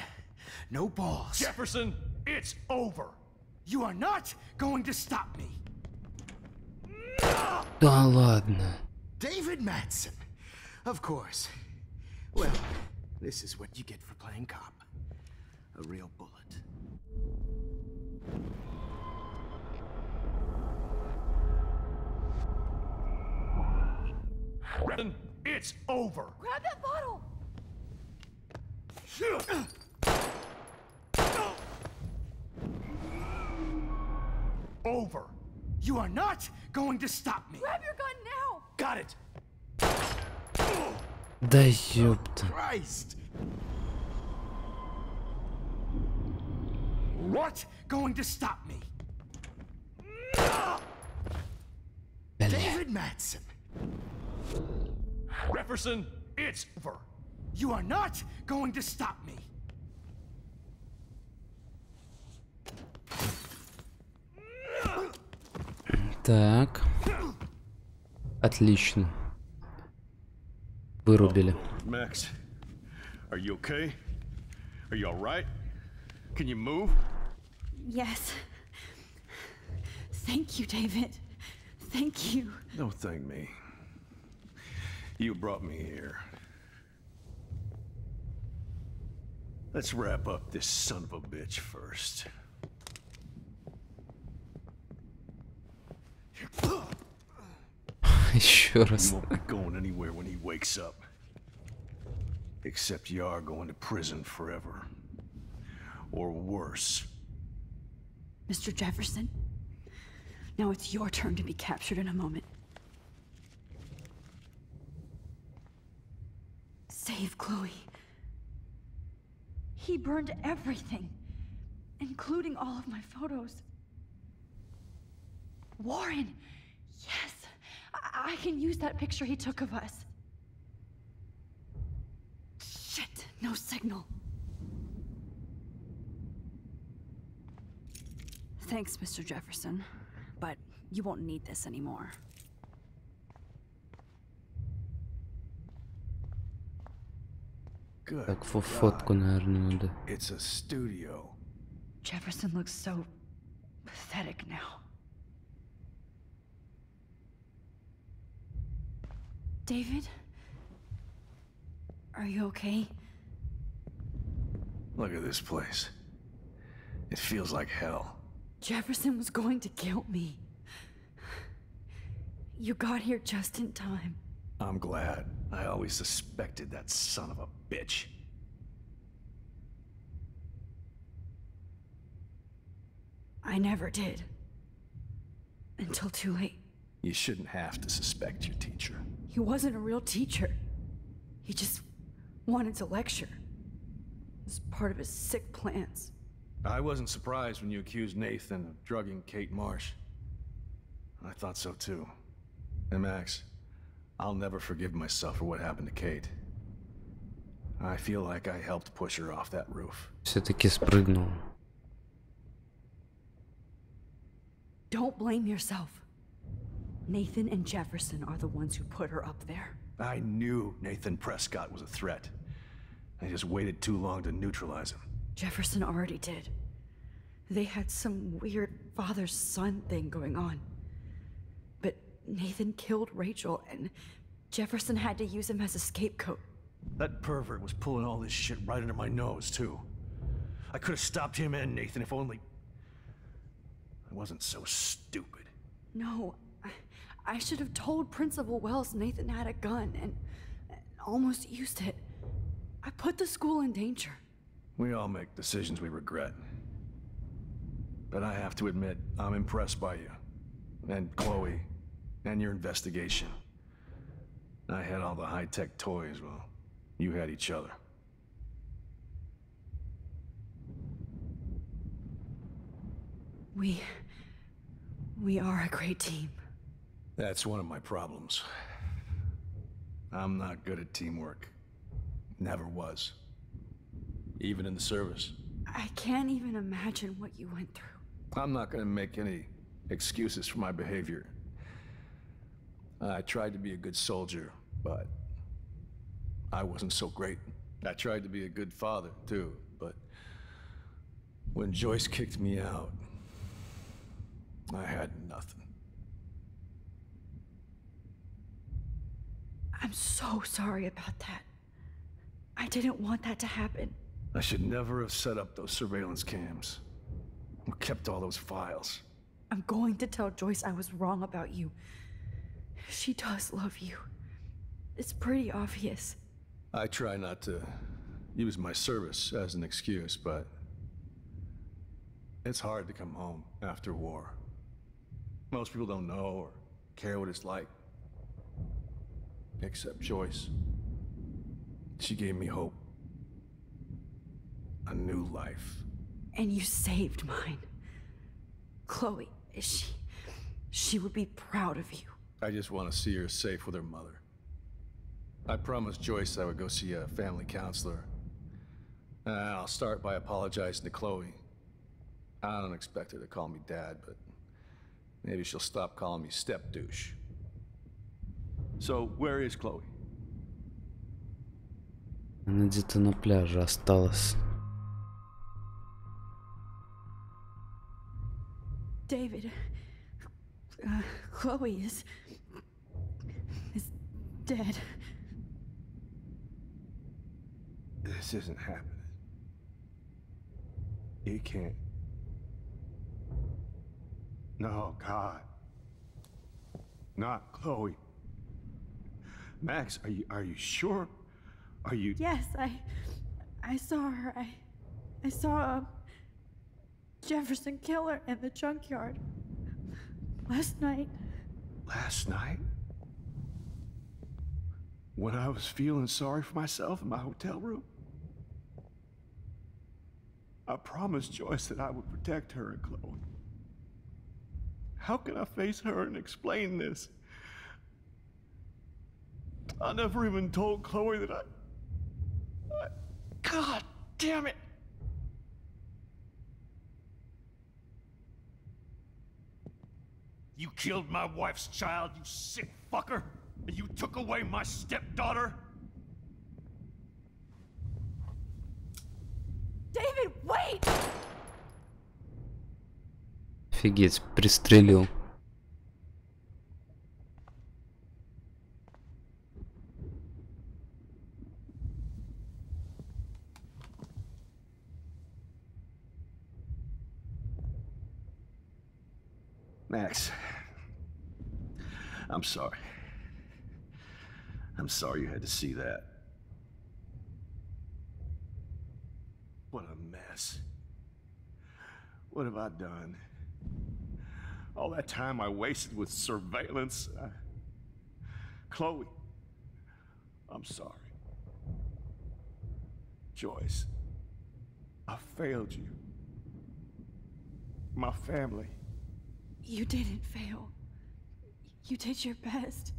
no balls. Jefferson, it's over. You are not going to stop me. Да ладно. David Madsen. Of course. Well, this is what you get for playing cop. A real bullet. It's over. Grab that bottle! Over. You are not going to stop me. Grab your gun now. Got it. Да ёпта. Christ. What going to stop me? David Madsen. Jefferson, it's over. You are not going to stop me. Так. Отлично. Вырубили. Max, are you okay? Are you all right? Can you move? Yes. Thank you, David. Thank you. Don't thank me. You brought me here. Let's wrap up this son of a bitch first. Еще раз. You won't be going anywhere when he wakes up. Except you are going to prison forever. Or worse. Mr. Jefferson, now it's your turn to be captured in a moment. Save Chloe. He burned everything, including all of my photos. Warren, yes, I can use that picture he took of us. Shit, no signal. Thanks, Mr. Jefferson, but you won't need this anymore. Good. Так, фотку, наверное, надо. It's a studio. Jefferson looks so pathetic now. David? Are you okay? Look at this place. It feels like hell. Jefferson was going to kill me. You got here just in time. I'm glad. I always suspected that son of a bitch. I never did. Until too late. You shouldn't have to suspect your teacher. He wasn't a real teacher. He just wanted to lecture. It was part of his sick plans. I wasn't surprised when you accused Nathan of drugging Kate Marsh. I thought so too. And Max, I'll never forgive myself for what happened to Kate. I feel like I helped push her off that roof. Все-таки спрыгнул. Don't blame yourself. Nathan and Jefferson are the ones who put her up there. I knew Nathan Prescott was a threat. I just waited too long to neutralize him. Jefferson already did. They had some weird father-son thing going on. But Nathan killed Rachel, and Jefferson had to use him as a scapegoat. That pervert was pulling all this shit right under my nose, too. I could have stopped him and Nathan if only I wasn't so stupid. No, I should have told Principal Wells Nathan had a gun and almost used it. I put the school in danger. We all make decisions we regret. But I have to admit, I'm impressed by you. And Chloe. And your investigation. I had all the high-tech toys, well, you had each other. We are a great team. That's one of my problems. I'm not good at teamwork. Never was. Even in the service. I can't even imagine what you went through. I'm not gonna make any excuses for my behavior. I tried to be a good soldier, but I wasn't so great. I tried to be a good father, too, but when Joyce kicked me out, I had nothing. I'm so sorry about that. I didn't want that to happen. I should never have set up those surveillance cams. Or kept all those files. I'm going to tell Joyce I was wrong about you. She does love you. It's pretty obvious. I try not to use my service as an excuse, but it's hard to come home after war. Most people don't know or care what it's like. Except Joyce. She gave me hope. A new life. And you saved mine. Chloe, she would be proud of you. I just want to see her safe with her mother. I promised Joyce I would go see a family counselor. I'll start by apologizing to Chloe. I don't expect her to call me Dad, but maybe she'll stop calling me step douche. So, where is Chloe? Она где-то на пляже осталась. David, Chloe is dead. This isn't happening. You can't. No, God. Not Chloe. Max, are you sure? Are you? Yes, I saw her. I saw Jefferson kill her in the junkyard last night. Last night? When I was feeling sorry for myself in my hotel room? I promised Joyce that I would protect her and Chloe. How can I face her and explain this? I never even told Chloe that I... God damn it! You killed my wife's child, you sick fucker! And you took away my stepdaughter? David, wait! Офигеть, пристрелил. Max, I'm sorry. I'm sorry you had to see that. What a mess. What have I done? All that time I wasted with surveillance. Chloe, I'm sorry. Joyce, I failed you. My family. You didn't fail. You did your best.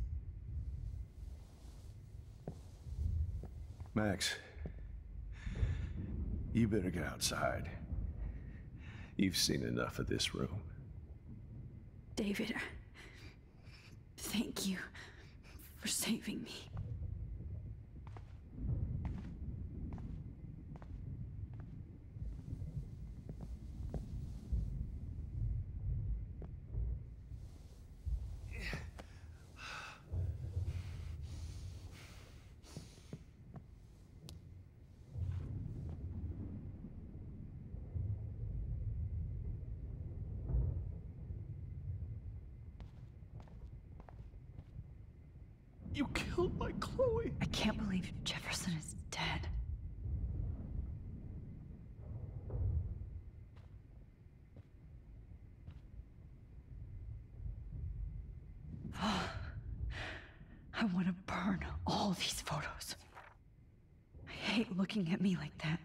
Max, you better get outside. You've seen enough of this room. David, thank you for saving me. You killed my Chloe. I can't believe Jefferson is dead. I want to burn all these photos. I hate looking at me like that.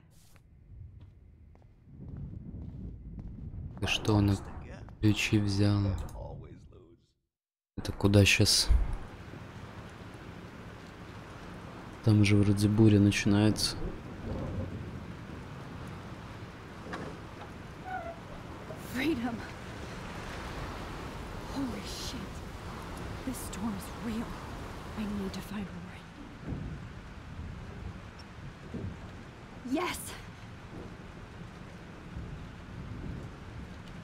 И что она ключи взяла? Это куда сейчас? Там же вроде буря начинается. Freedom. Holy shit. This storm is real. I need to find Warren. Yes!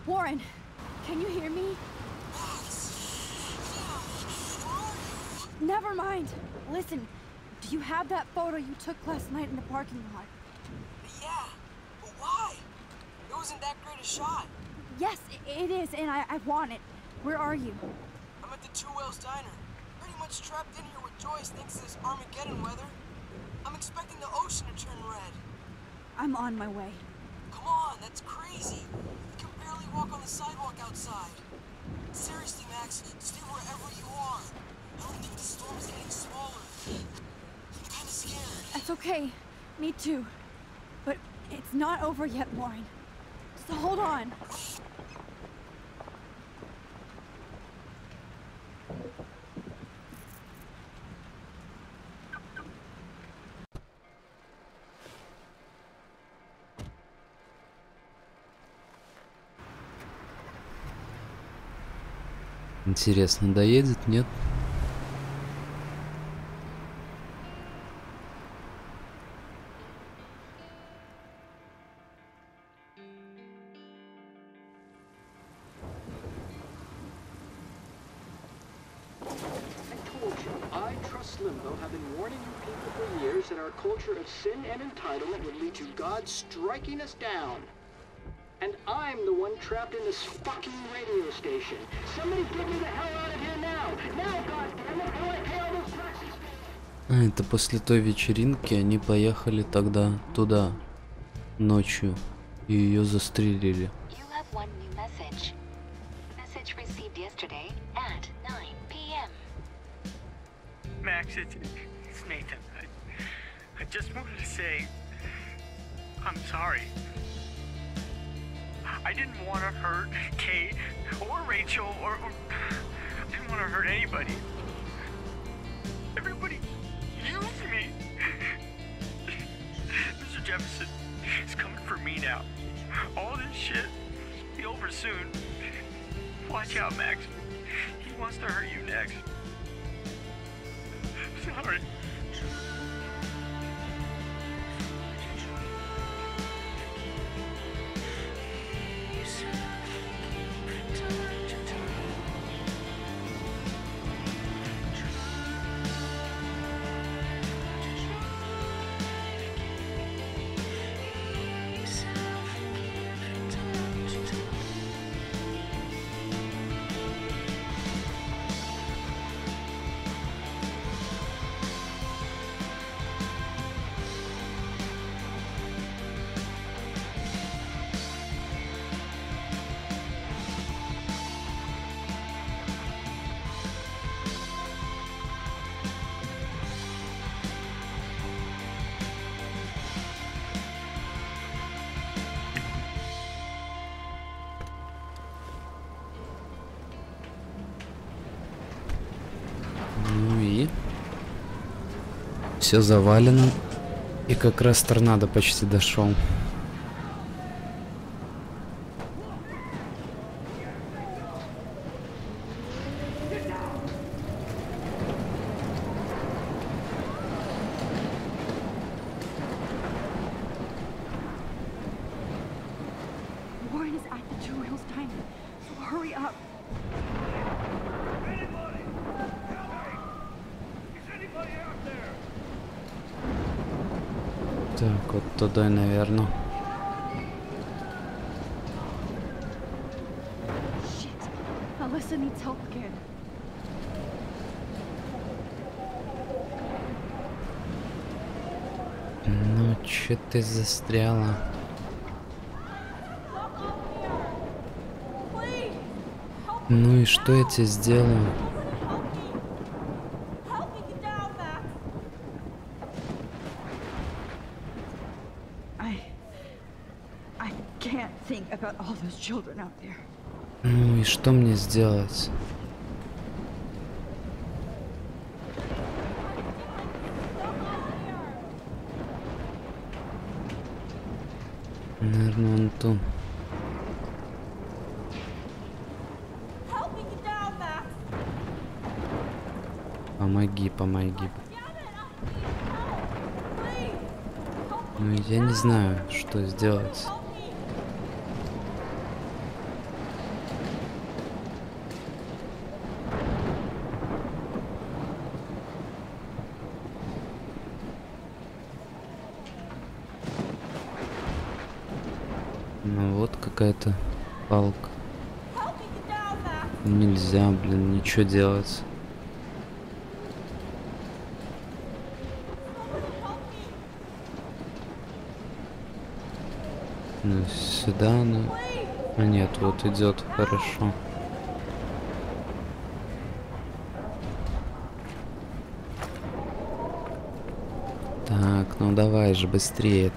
Warren, can you hear me? Never mind. Listen, do you have that photo you took last night in the parking lot? Yeah, but why? It wasn't that great a shot. Yes, it is, and I want it. Where are you? I'm at the Two Whales Diner. Pretty much trapped in here with Joyce thanks to this Armageddon weather. I'm expecting the ocean to turn red. I'm on my way. Come on, that's crazy. You can barely walk on the sidewalk outside. Seriously, Max, stay wherever you are. I don't think the storm is getting smaller. I'm kind of scared. That's okay. Me too. But it's not over yet, Lauren. So hold on. Интересно, доедет, нет? Limbo have been warning you people for years that our culture of sin and entitlement would lead to God striking us down. And I'm the one trapped in this fucking radio station. Somebody get me the hell out of here now! Now, goddammit, how do I pay all those taxes? Это после той вечеринки они поехали тогда туда ночью и ее застрелили. You have one new message. Message received yesterday at 9 p.m. Max, it's Nathan. I just wanted to say, I'm sorry. I didn't want to hurt Kate or Rachel or I didn't want to hurt anybody. Everybody used me. Mr. Jefferson is coming for me now. All this shit will be over soon. Watch out, Max. He wants to hurt you next. Sorry. Ну и все завалено. И как раз торнадо почти дошел. Warren is at the tutorial's time, so hurry up. Так, вот туда, наверное. Shit. Alyssa needs help again. Ну, чё ты застряла? Ну и что я тебе сделаю? I can't think about all those children out there. Ну и что мне сделать? Наверное, вон ту. Помоги, помоги. Ну, я не знаю, что сделать. Ну вот какая-то палка. Нельзя, блин, ничего делать. Ну, сюда она... А нет, вот идет хорошо. Так, ну давай же быстрее.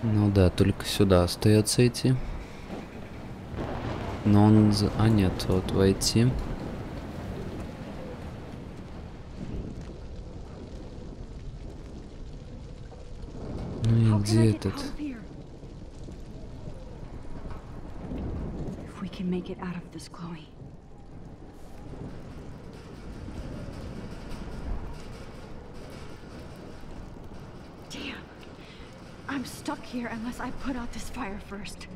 Ну да, только сюда остается идти. Но он... А нет, вот войти. Ну и где этот? I'm stuck here unless I put out this fire first.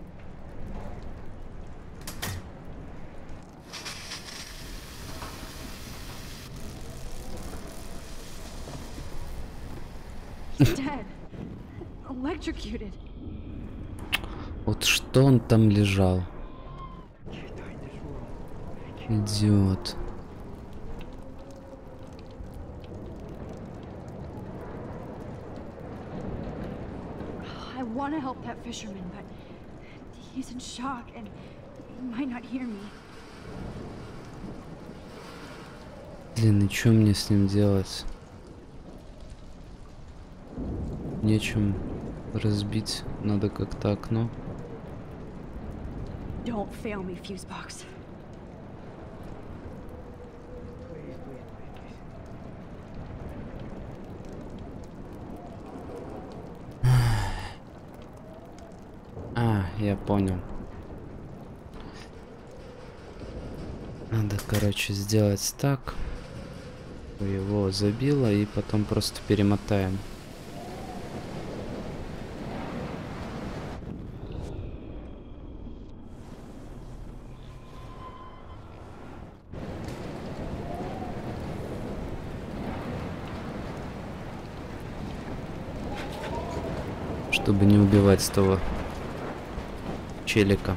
He's dead. Electrocuted. Вот что он там лежал? Идиот. I want to help that fisherman, but he's in shock and he might not hear me. Блин, и что мне с ним делать? Нечем разбить, надо как-то окно. Don't fail me, Fusebox. А, я понял. Надо, короче, сделать так. Его забило и потом просто перемотаем. Чтобы не убивать того челика.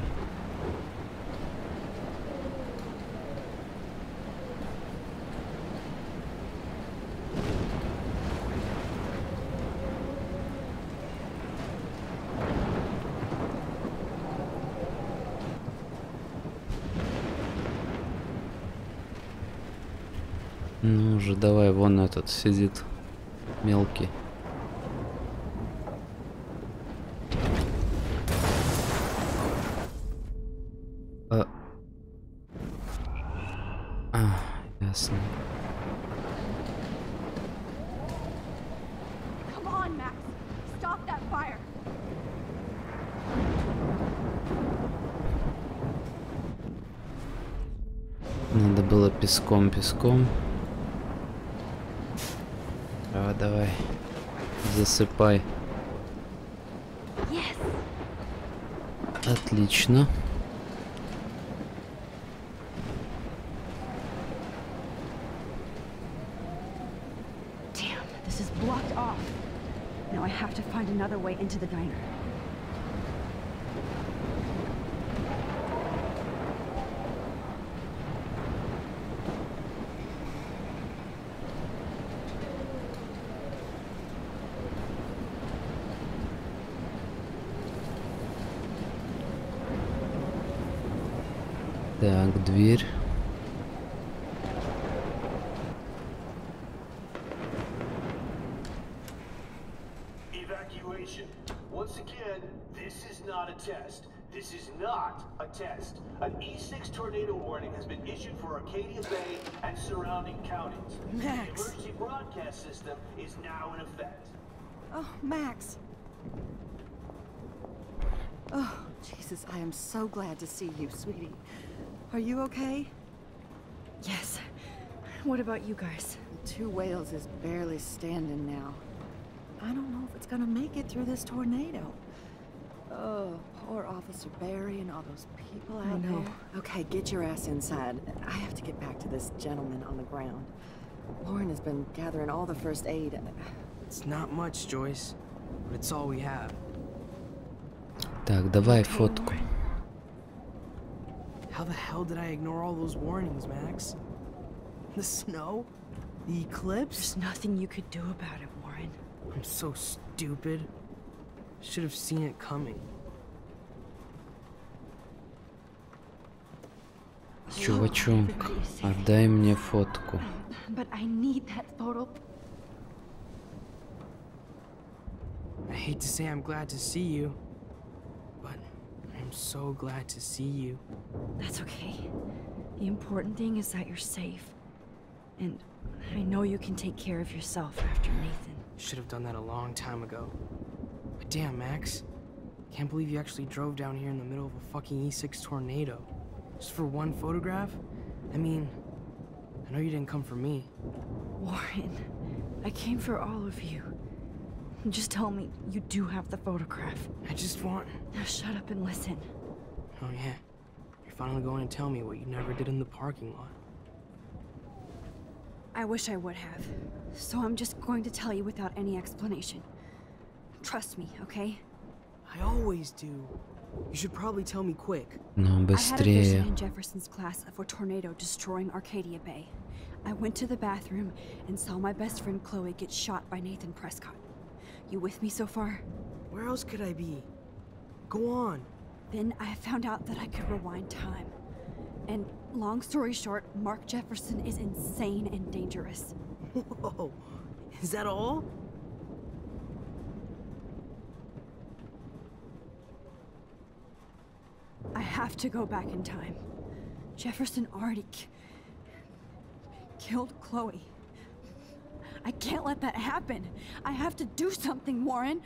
Ну уже давай, вон этот сидит мелкий. Ясно. Come on, Max. Stop that fire. Надо было песком. Давай. Засыпай. Yes. Отлично. Now I have to find another way into the diner. Так, дверь. Evacuation. Once again, this is not a test. This is not a test. An E6 tornado warning has been issued for Arcadia Bay and surrounding counties. Max. The emergency broadcast system is now in effect. Oh, Max. Oh, Jesus, I am so glad to see you, sweetie. Are you okay? Yes. What about you guys? The two whales is barely standing now. I don't know if it's gonna make it through this tornado. Oh, poor Officer Barry and all those people out there. Okay, get your ass inside. I have to get back to this gentleman on the ground. Lauren has been gathering all the first aid. It's not much, Joyce, but it's all we have. Так, давай фотку. How the hell did I ignore all those warnings, Max? The snow? The eclipse? There's nothing you could do about it, Warren. I'm so stupid. Should have seen it coming. Чувачок, отдай мне фотку. But I need that photo. I hate to say I'm glad to see you, but I'm so glad to see you. That's okay. The important thing is that you're safe. And I know you can take care of yourself after Nathan. Should have done that a long time ago. But damn, Max. Can't believe you actually drove down here in the middle of a fucking E6 tornado. Just for one photograph? I mean, I know you didn't come for me. Warren, I came for all of you. Just tell me you do have the photograph. I just want... Now shut up and listen. Oh yeah. You're finally going to tell me what you never did in the parking lot. I wish I would have. So I'm just going to tell you without any explanation. Trust me, okay? I always do. You should probably tell me quick. No, I had a vision быстрее. in Jefferson's class of a tornado destroying Arcadia Bay. I went to the bathroom and saw my best friend Chloe get shot by Nathan Prescott. You with me so far? Where else could I be? Go on. Then I found out that I could rewind time. And long story short, Mark Jefferson is insane and dangerous. Whoa. Is that all? I have to go back in time. Jefferson already killed Chloe. I can't let that happen. I have to do something, Warren.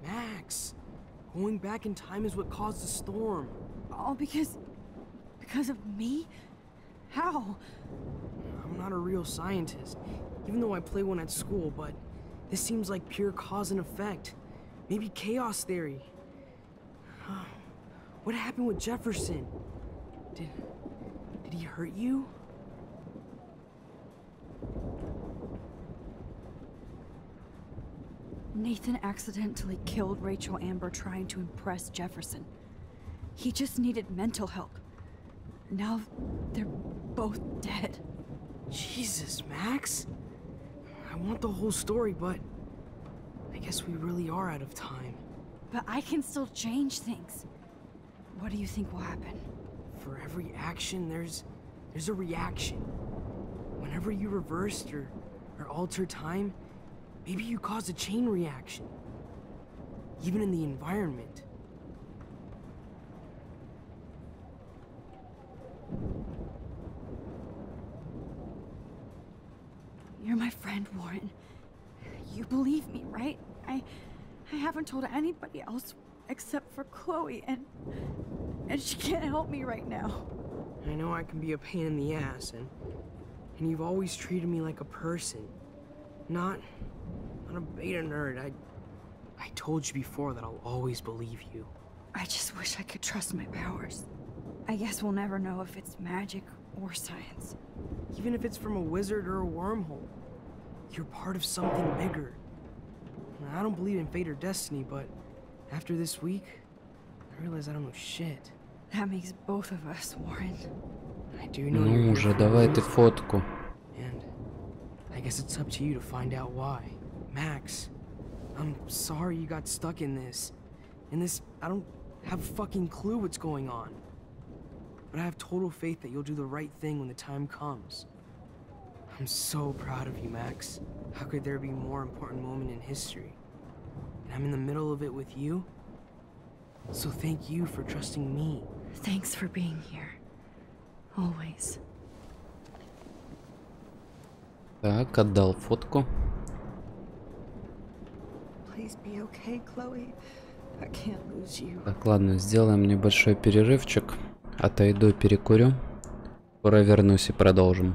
Max, going back in time is what caused the storm. All because of me? How? I'm not a real scientist, even though I play one at school, but this seems like pure cause and effect. Maybe chaos theory. What happened with Jefferson? Did he hurt you? Nathan accidentally killed Rachel Amber trying to impress Jefferson. He just needed mental help. Now they're both dead. Jesus, Max. I want the whole story, but I guess we really are out of time. But I can still change things. What do you think will happen? For every action, there's a reaction. Whenever you reversed or alter time, maybe you cause a chain reaction. Even in the environment. You're my friend, Warren. You believe me, right? I haven't told anybody else except for Chloe, and she can't help me right now. I know I can be a pain in the ass, and you've always treated me like a person. Not a beta nerd. I told you before that I'll always believe you. I just wish I could trust my powers. I guess we'll never know if it's magic or science. Even if it's from a wizard or a wormhole, you're part of something bigger. I don't believe in fate or destiny, but after this week, I realize I don't know shit. That makes both of us, Warren. I do know Ну you're уже, here for давай me, ты фотку. and I guess it's up to you to find out why. Max, I'm sorry you got stuck in this. I don't have a fucking clue what's going on. But I have total faith that you'll do the right thing when the time comes. I'm so proud of you, Max. How could there be a more important moment in history? And I'm in the middle of it with you? So thank you for trusting me. Thanks for being here. Always. Так, отдал фотку. Please be okay, Chloe. I can't lose you. Так, ладно, сделаем небольшой перерывчик. Отойду, перекурю. Скоро вернусь и продолжим.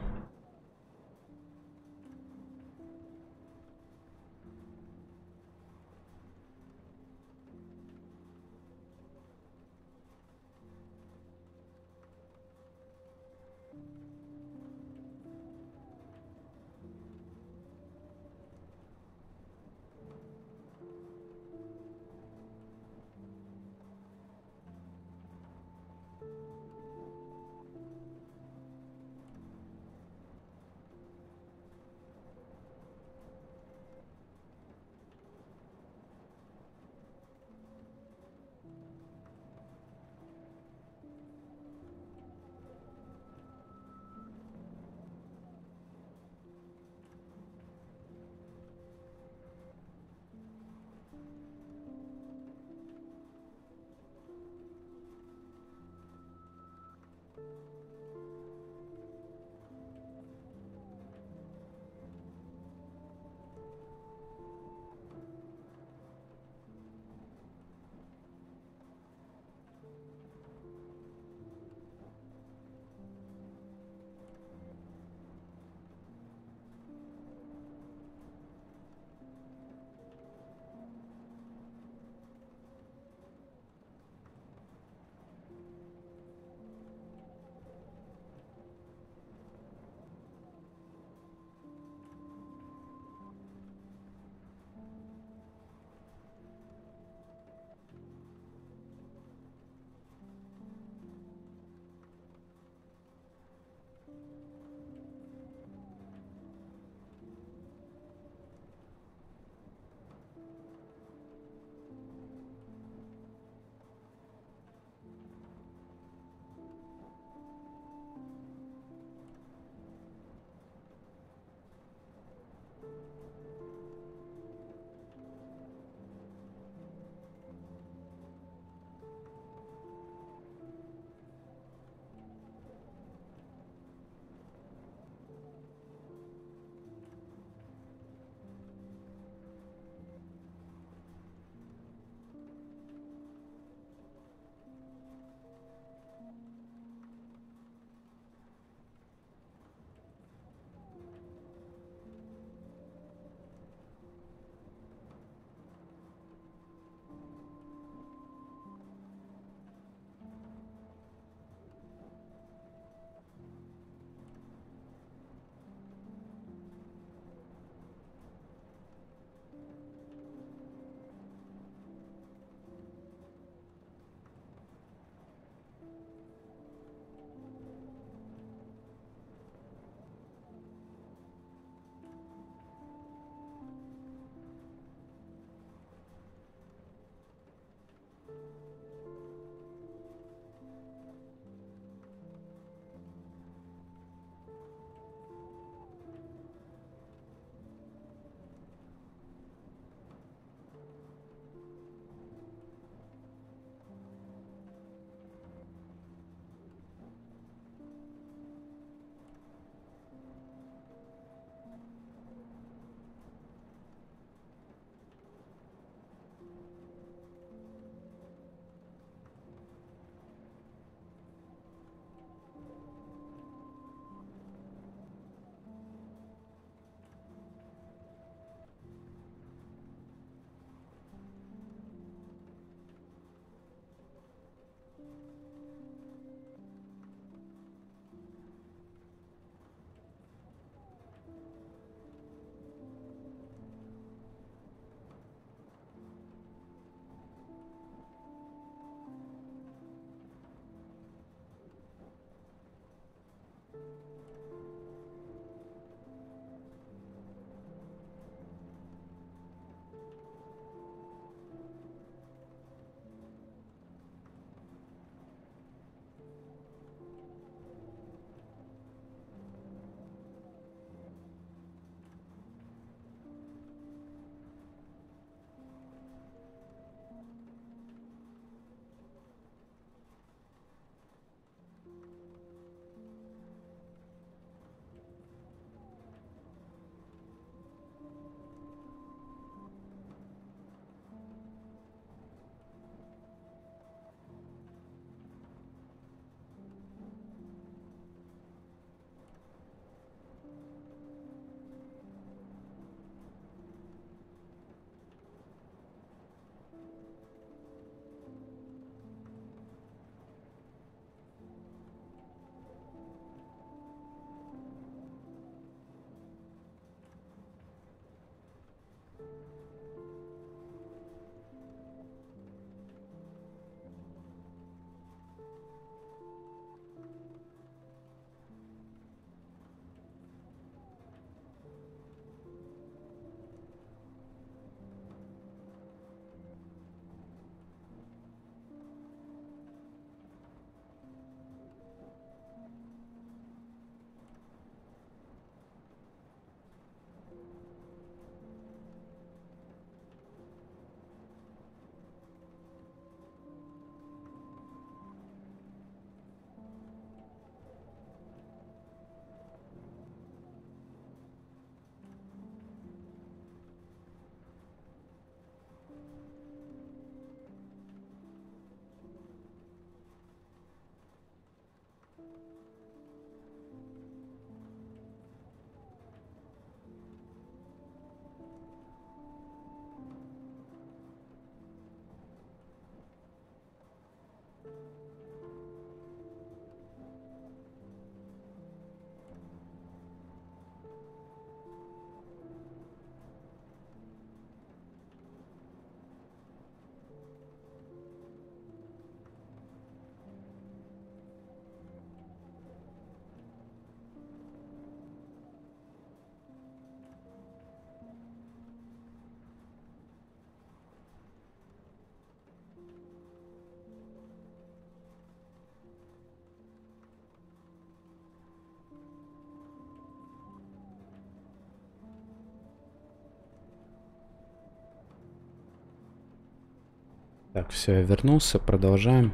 Так, все, я вернулся, продолжаем.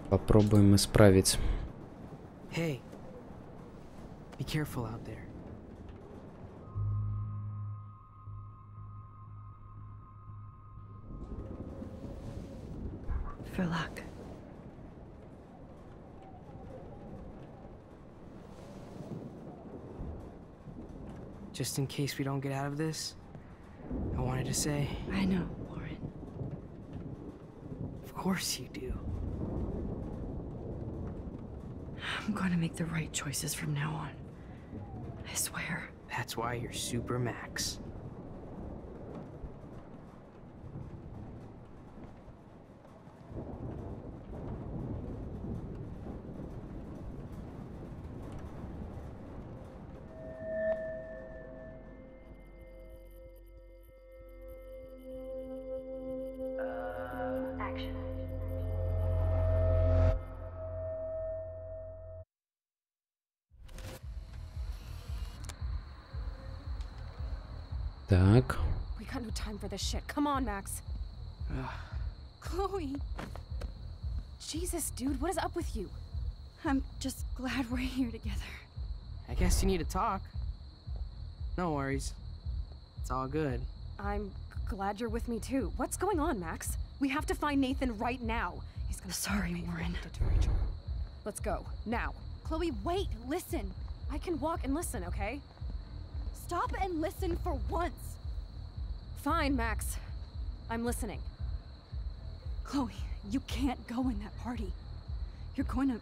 Попробуем исправить. Hey, be careful out there. For luck. Just in case we don't get out of this, I wanted to say... I know, Warren. Of course you do. I'm gonna make the right choices from now on. I swear. That's why you're Super Max. Так. We got no time for this shit. Come on, Max. Chloe. Jesus, dude, what is up with you? I'm just glad we're here together. I guess you need to talk. No worries. It's all good. I'm glad you're with me too. What's going on, Max? We have to find Nathan right now. He's gonna... Sorry, Warren. Let's go, now. Chloe, wait, listen. I can walk and listen, okay? Stop and listen for once. Fine, Max. I'm listening. Chloe, you can't go in that party. You're gonna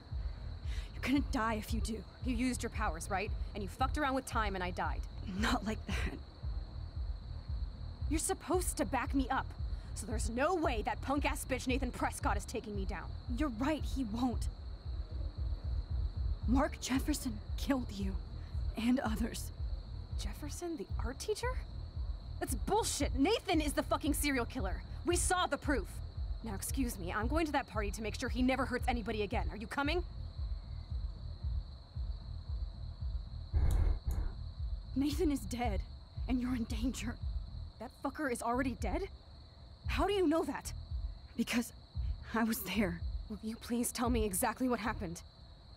die if you do. You used your powers, right? And you fucked around with time and I died. Not like that. You're supposed to back me up. So there's no way that punk-ass bitch Nathan Prescott is taking me down. You're right, he won't. Mark Jefferson killed you. And others. Jefferson, the art teacher? That's bullshit! Nathan is the fucking serial killer! We saw the proof! Now excuse me, I'm going to that party to make sure he never hurts anybody again. Are you coming? Nathan is dead, and you're in danger. That fucker is already dead? How do you know that? Because I was there. Will you please tell me exactly what happened?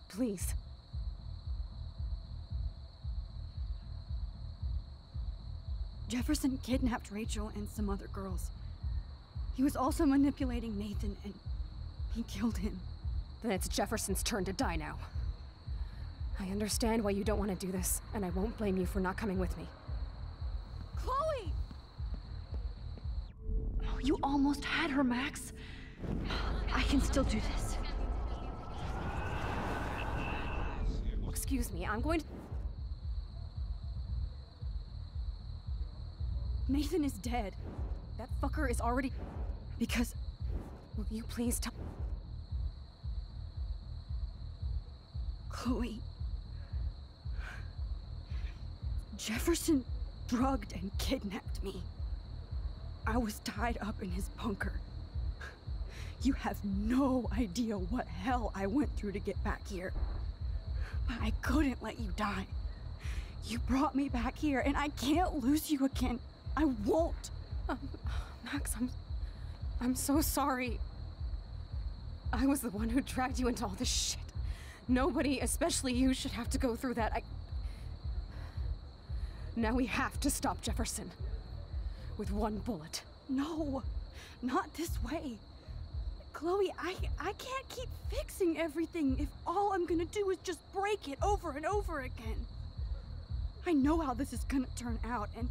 Please. Jefferson kidnapped Rachel and some other girls. He was also manipulating Nathan, and he killed him. Then it's Jefferson's turn to die now. I understand why you don't want to do this, and I won't blame you for not coming with me. Chloe! Oh, you almost had her, Max. I can still do this. Excuse me, I'm going to... Nathan is dead. That fucker is already... Because... Will you please tell... Chloe... Jefferson drugged and kidnapped me. I was tied up in his bunker. You have no idea what hell I went through to get back here. But I couldn't let you die. You brought me back here, and I can't lose you again. I won't. Max, I'm so sorry. I was the one who dragged you into all this shit. Nobody, especially you, should have to go through that. Now we have to stop Jefferson. With one bullet. No, not this way. Chloe, I can't keep fixing everything if all I'm gonna do is just break it over and over again. I know how this is gonna turn out, and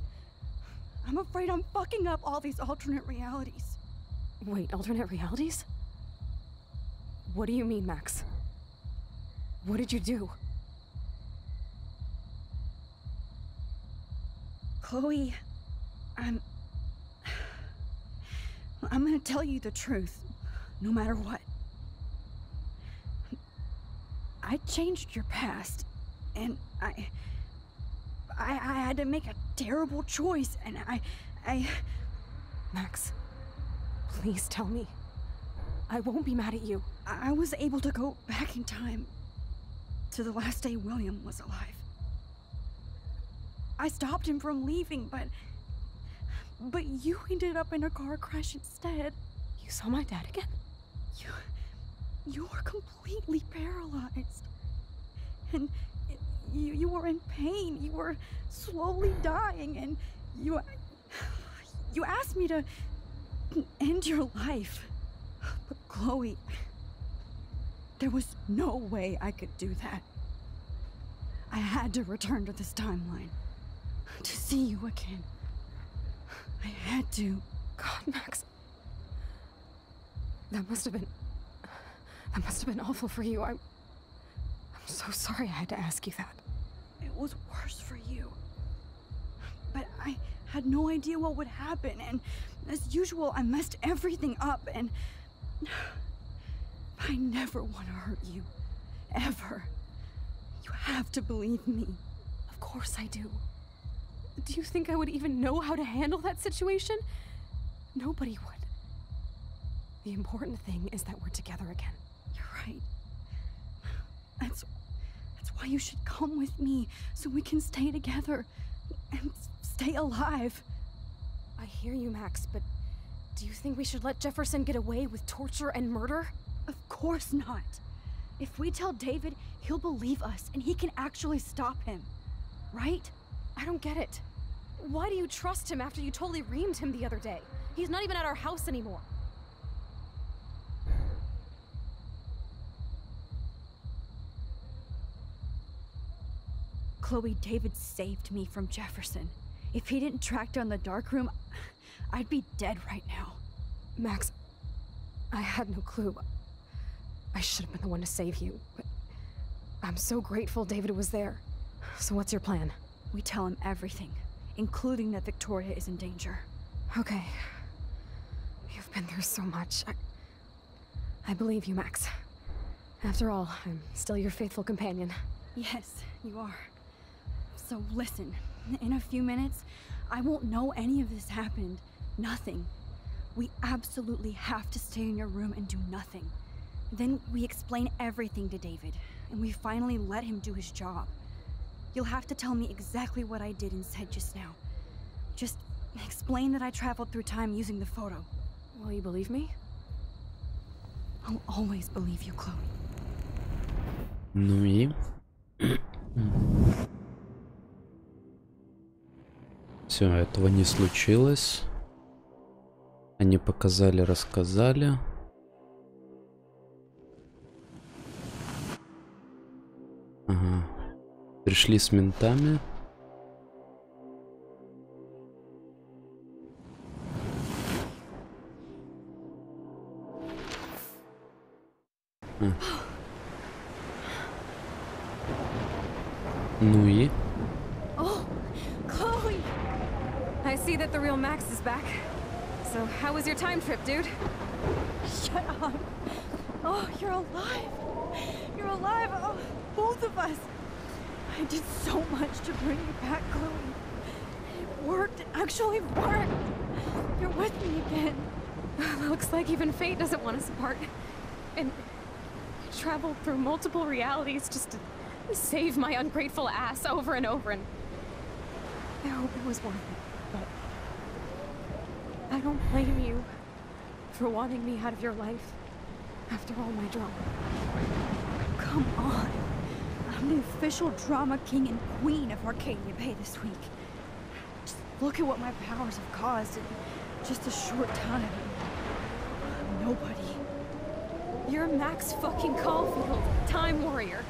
I'm afraid I'm fucking up all these alternate realities. Wait, alternate realities? What do you mean, Max? What did you do? Chloe, I'm gonna tell you the truth, no matter what. I changed your past, and I had to make a terrible choice, and I... Max, please tell me. I won't be mad at you. I was able to go back in time to the last day William was alive. I stopped him from leaving, but But you ended up in a car crash instead. You saw my dad again? You were completely paralyzed. And you were in pain. You were slowly dying, and you asked me to end your life. But Chloe, there was no way I could do that. I had to return to this timeline to see you again. I had to. God, Max. That must have been awful for you. I'm so sorry I had to ask you that. It was worse for you. But I had no idea what would happen, and as usual, I messed everything up, and I never want to hurt you. Ever. You have to believe me. Of course I do. Do you think I would even know how to handle that situation? Nobody would. The important thing is that we're together again. You're right. That's why you should come with me, so we can stay together and stay alive. I hear you, Max, but do you think we should let Jefferson get away with torture and murder? Of course not. If we tell David, he'll believe us and he can actually stop him. Right? I don't get it. Why do you trust him after you totally reamed him the other day? He's not even at our house anymore. Chloe, David saved me from Jefferson. If he didn't track down the dark room, I'd be dead right now. Max, I had no clue. I should have been the one to save you, but I'm so grateful David was there. So what's your plan? We tell him everything, including that Victoria is in danger. Okay. You've been through so much. I believe you, Max. After all, I'm still your faithful companion. Yes, you are. So listen, in a few minutes, I won't know any of this happened. Nothing. We absolutely have to stay in your room and do nothing. Then we explain everything to David, and we finally let him do his job. You'll have to tell me exactly what I did and said just now. Just explain that I traveled through time using the photo. Will you believe me? I'll always believe you, Chloe. Ну и... Все, этого не случилось. Они показали, рассказали. Ага. Пришли с ментами. Ну и... Oh, Chloe! I see that the real Max is back. So, how was your time trip, dude? Shut up. Oh, you're alive. You're alive. Oh, both of us. I did so much to bring you back, Chloe. It worked. It actually worked. You're with me again. Looks like even fate doesn't want us apart. And I traveled through multiple realities just to save my ungrateful ass over and over, and I hope it was worth it, but I don't blame you for wanting me out of your life after all my drama. Come on. I'm the official drama king and queen of Arcadia Bay this week. Just look at what my powers have caused in just a short time. Nobody. You're Max fucking Caulfield, Time Warrior.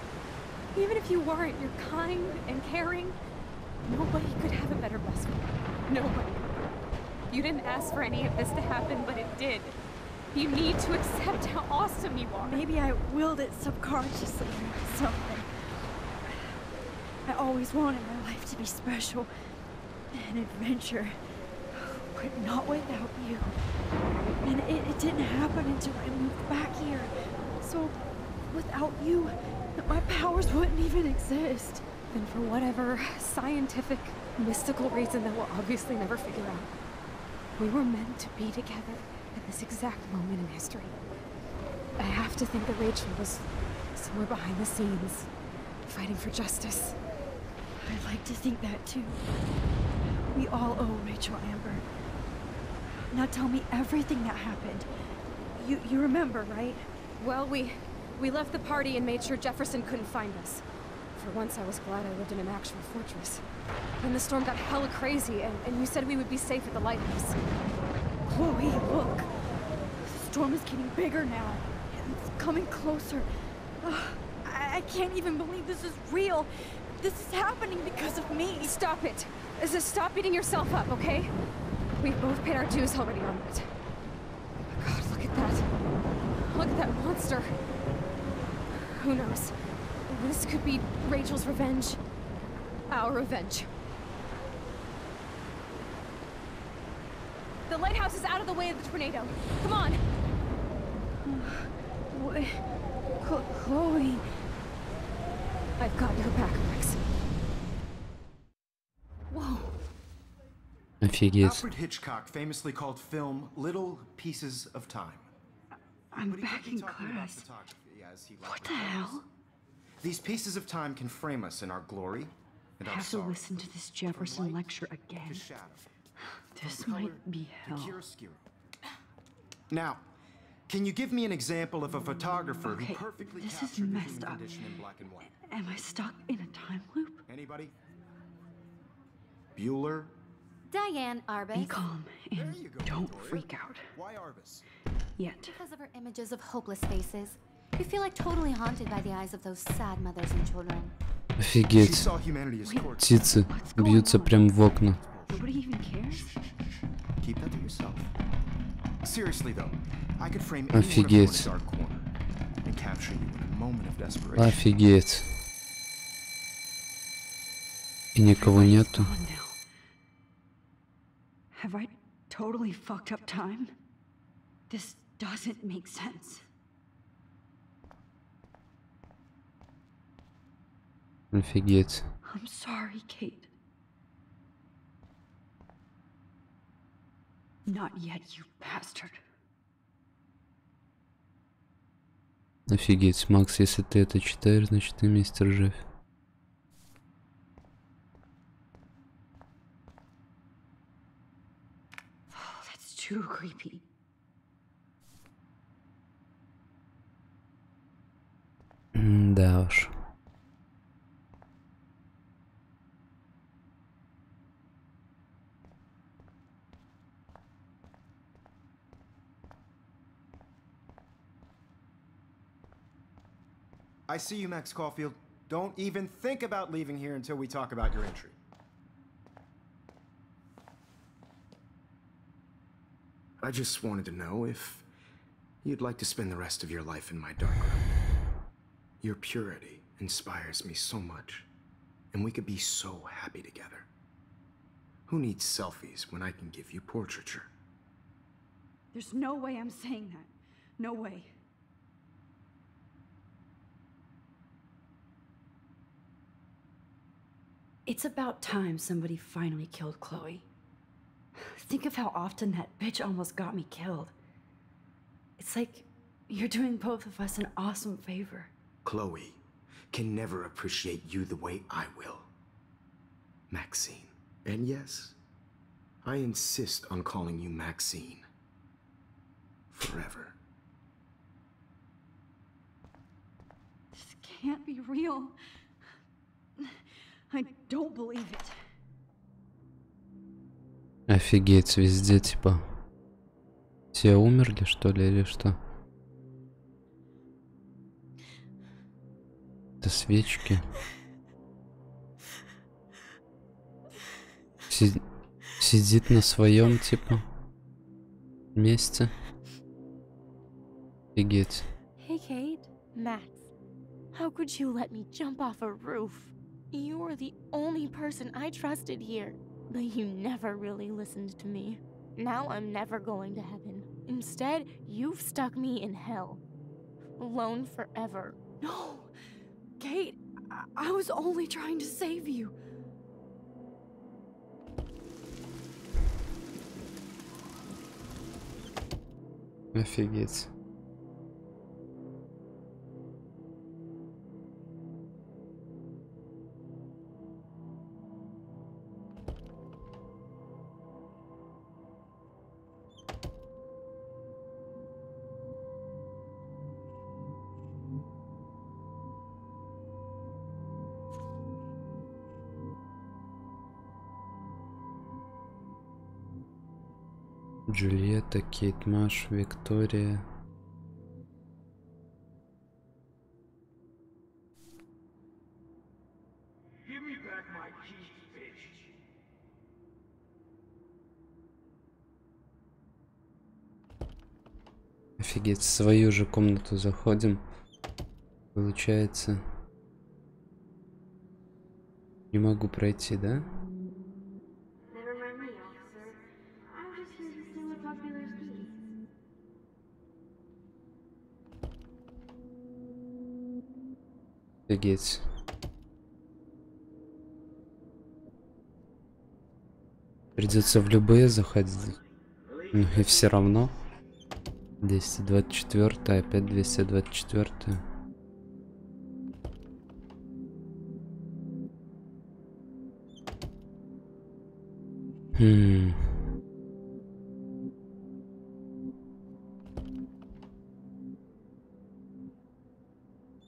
Even if you weren't, you're kind and caring. Nobody could have a better best friend. Nobody. You didn't ask for any of this to happen, but it did. You need to accept how awesome you are. Maybe I willed it subconsciously or something. I always wanted my life to be special. An adventure. But not without you. And it didn't happen until I moved back here. So, without you, my powers wouldn't even exist. And for whatever scientific, mystical reason that we'll obviously never figure out, we were meant to be together at this exact moment in history. I have to think that Rachel was somewhere behind the scenes, fighting for justice. I'd like to think that too. We all owe Rachel Amber Now tell me everything that happened. You remember, right? Well, we left the party and made sure Jefferson couldn't find us. For once, I was glad I lived in an actual fortress. Then the storm got hella crazy, and you said we would be safe at the lighthouse. Chloe, look. The storm is getting bigger now. It's coming closer. I can't even believe this is real. This is happening because of me. Stop it. Just stop beating yourself up, okay? We've both paid our dues already on it. Oh God, look at that. Look at that monster. Who knows? This could be Rachel's revenge. Our revenge. The lighthouse is out of the way of the tornado. Come on! What? Chloe... I've got your back, Max. Whoa. Офигеть. Alfred Hitchcock famously called film little pieces of time. I'm back in class. What the hell? These pieces of time can frame us in our glory and I our have to sorrow. listen to this Jefferson lecture again. This might be hell. Now, can you give me an example of a photographer who Okay, perfectly this is captured the messed human up. condition in black and white? Am I stuck in a time loop? Anybody? Bueller? Diane Arbus. Be calm and don't freak out. Why Arbus? Yet. Because of her images of hopeless faces. You feel like totally haunted by the eyes of those sad mothers and children. Офигеть. Птицы бьются прям в окна. Nobody even cares? Keep that to yourself. Seriously though, I could frame any one of you in Офигеть. a dark corner and capture you in a moment of desperation. Офигеть. И никого нету. Gone now. Have I totally fucked up time? This doesn't make sense. Офигеть. I'm sorry, Kate. Not yet, you bastard. Офигеть, Макс, если ты это читаешь, значит ты мистер Жив. Oh, that's too creepy. Да уж. I see you, Max Caulfield. Don't even think about leaving here until we talk about your entry. I just wanted to know if you'd like to spend the rest of your life in my darkroom. Your purity inspires me so much, and we could be so happy together. Who needs selfies when I can give you portraiture? There's no way I'm saying that. No way. It's about time somebody finally killed Chloe. Think of how often that bitch almost got me killed. It's like you're doing both of us an awesome favor. Chloe can never appreciate you the way I will. Maxine. And yes, I insist on calling you Maxine. Forever. This can't be real. I don't believe it. Офигеть, везде типа. Все умерли, что ли, или что? Это свечки. Сидит на своем, типа, месте. Офигеть. Hey, Kate. Max, how could you let me jump off a roof? You were the only person I trusted here, but you never really listened to me. Now I'm never going to heaven. Instead, you've stuck me in hell. Alone forever. No! Kate, I was only trying to save you. Офигеть. Джульетта, Кейт Маш, Виктория. Офигеть, в свою же комнату заходим. Получается. Не могу пройти, да? Офигеть. Придется в любые заходить. Ну и все равно. 224, опять 224.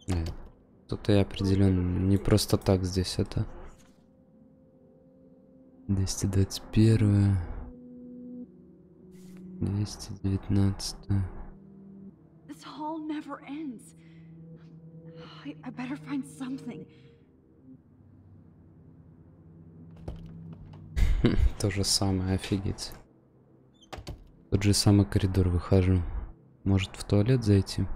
Нет, тут я определенно не просто так здесь это. 221, 219. This hall never ends. I better find something. То же самое, офигеть. Тот же самый коридор выхожу. Может в туалет зайти?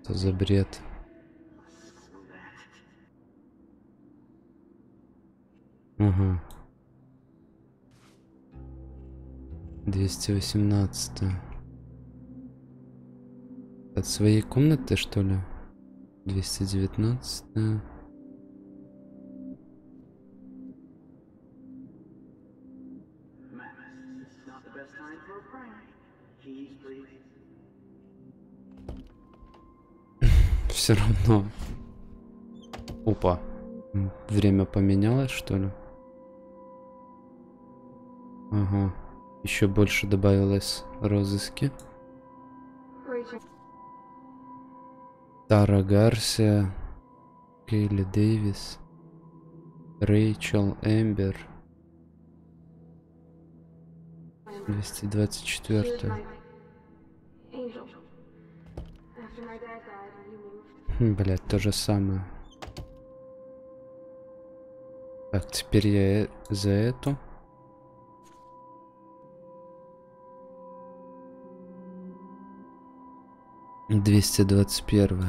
Что за бред? Ага. 218. От своей комнаты, что ли? 219. Все равно. Опа. Время поменялось, что ли? Ага. Еще больше добавилось розыски. Тара Гарсия, Кейли Дэвис, Рэйчел, Эмбер. 224. Блять, то же самое. Так, теперь я за эту. — 221.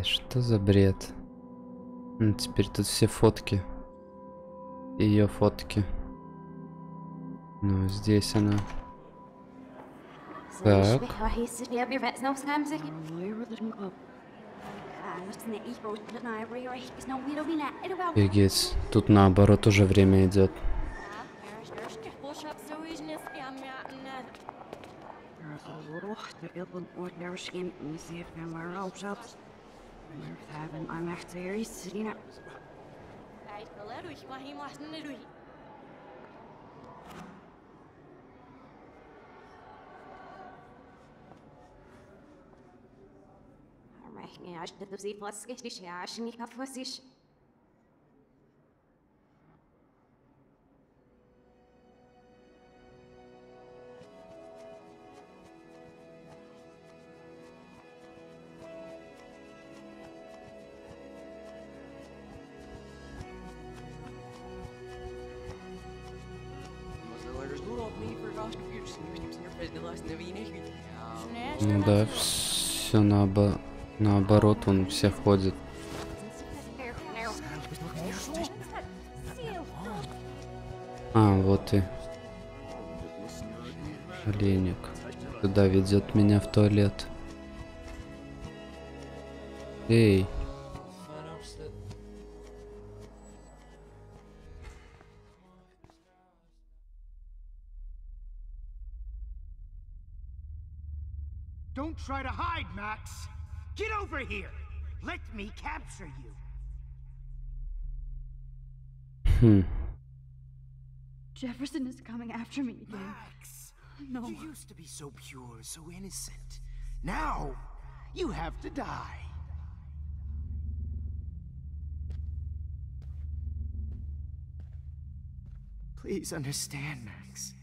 Что за бред? Ну, теперь тут все фотки. Ее фотки. Ну, здесь она. Так. Офигеть. Тут наоборот уже время идет. Ну да, все наоборот, он все ходит. А, вот и оленик. Куда ведет меня в туалет? Эй. Don't try to hide, Max. Get over here! Let me capture you! Jefferson is coming after me again. Max! No. You used to be so pure, so innocent. Now, you have to die. Please understand, Max.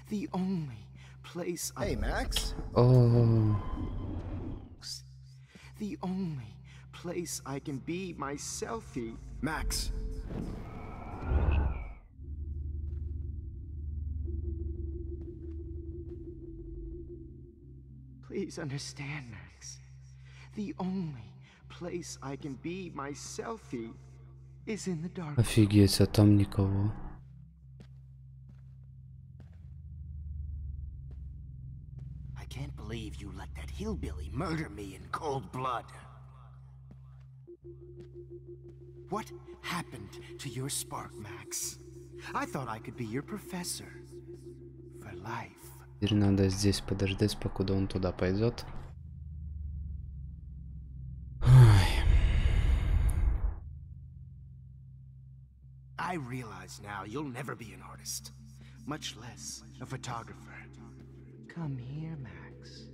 The only place I... Hey, Max. Oh. The only place I can be myself. Max. Please understand, Max. The only place I can be myself is in the dark. Офигеть, а там никого. I can't believe you let that hillbilly murder me in cold blood. What happened to your spark, Max? I thought I could be your professor for life. Теперь надо здесь подождать, покуда он туда пойдет. I realize now you'll never be an artist, much less a photographer. Come here, Max.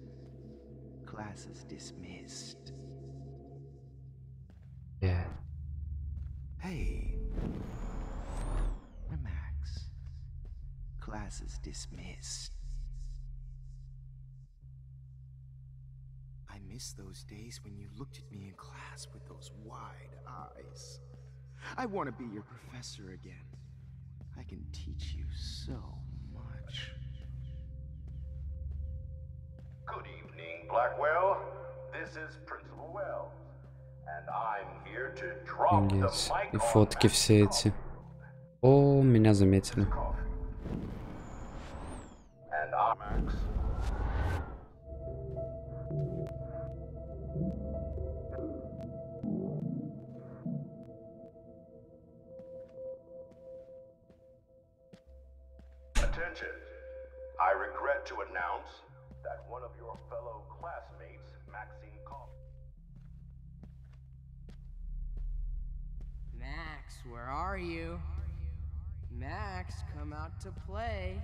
Class is dismissed. Yeah. Hey. Max. Class is dismissed. I miss those days when you looked at me in class with those wide eyes. I want to be your professor again. I can teach you so much. Good evening, Blackwell. This is Principal Wells, and I'm here to drop the Офигеть. mic И on фотки все эти. О, меня заметили. And I'm Max. Attention. I regret to announce that one of your fellow classmates, Maxine Coffin. Max, where are you? Max, come out to play.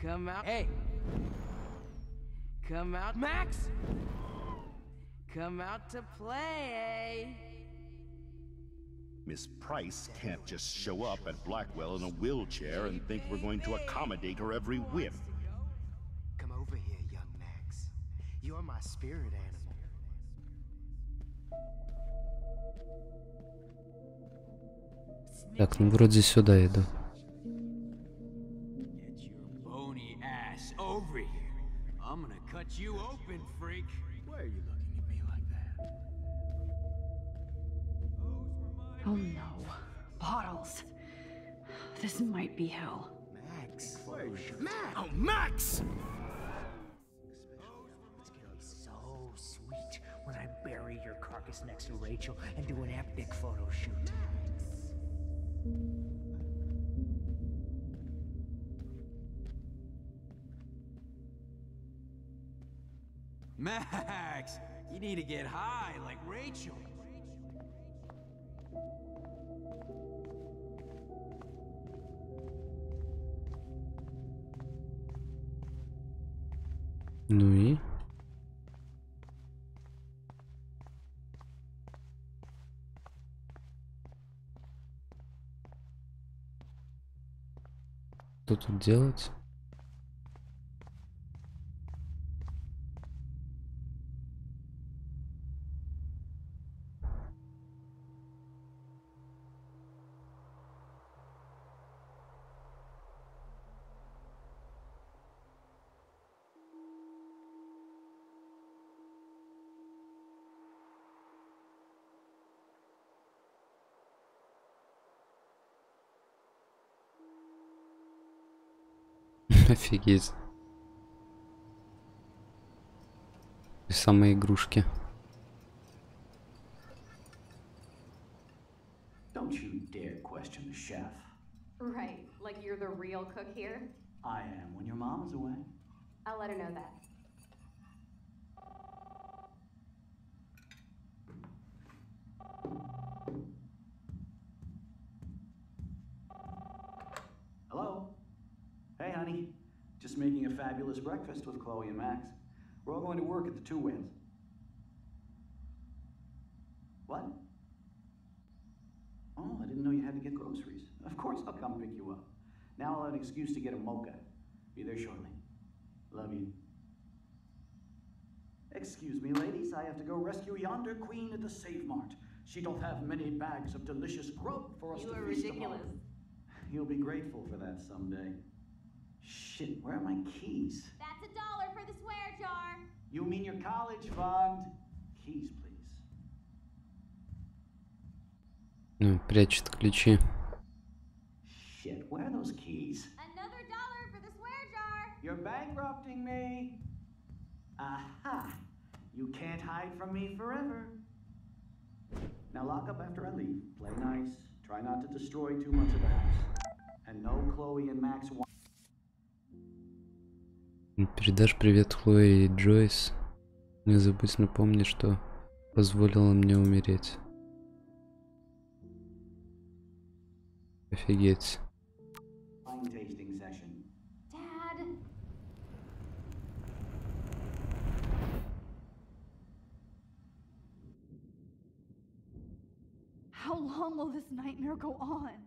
Come out. Hey! Come out. Max! Come out to play. Miss Price can't just show up at Blackwell in a wheelchair and think we're going to accommodate her every whim. Come over here, young Max. You're my spirit animal. Так, ну вроде сюда иду. Get your bony ass over here. I'm gonna cut you open, freak. Why are you looking at me like that? Oh no. Bottles. This might be hell. Max. Max! Oh, Max! It's gonna be so sweet when I bury your carcass next to Rachel and do an epic photo shoot. Max, you need to get high like Rachel. Ну и? Что тут делать? Офигеть. И самые игрушки. Don't you dare question the chef. Right, like you're the real cook here? I am when your mom is away. I'll let her know that. fabulous breakfast with Chloe and Max. We're all going to work at the Two Whales. What? Oh, I didn't know you had to get groceries. Of course I'll come pick you up. Now I'll have an excuse to get a mocha. Be there shortly. Love you. Excuse me, ladies. I have to go rescue yonder queen at the Save Mart. She doth have many bags of delicious grub for us to feast upon. You are ridiculous. You'll be grateful for that someday. Shit, where are my keys? That's $1 for the swear jar. You mean your college fund? Keys, please. Ну, прячет ключи. Shit, where are those keys? Another $1 for the swear jar. You're bankrupting me. Aha! You can't hide from me forever. Now lock up after I leave. Play nice. Try not to destroy too much of the house. And no Chloe and Max. Передашь привет Хлое и Джойс. Не забудь напомнить, что позволила мне умереть. Офигеть. Dad. How long will this nightmare go on?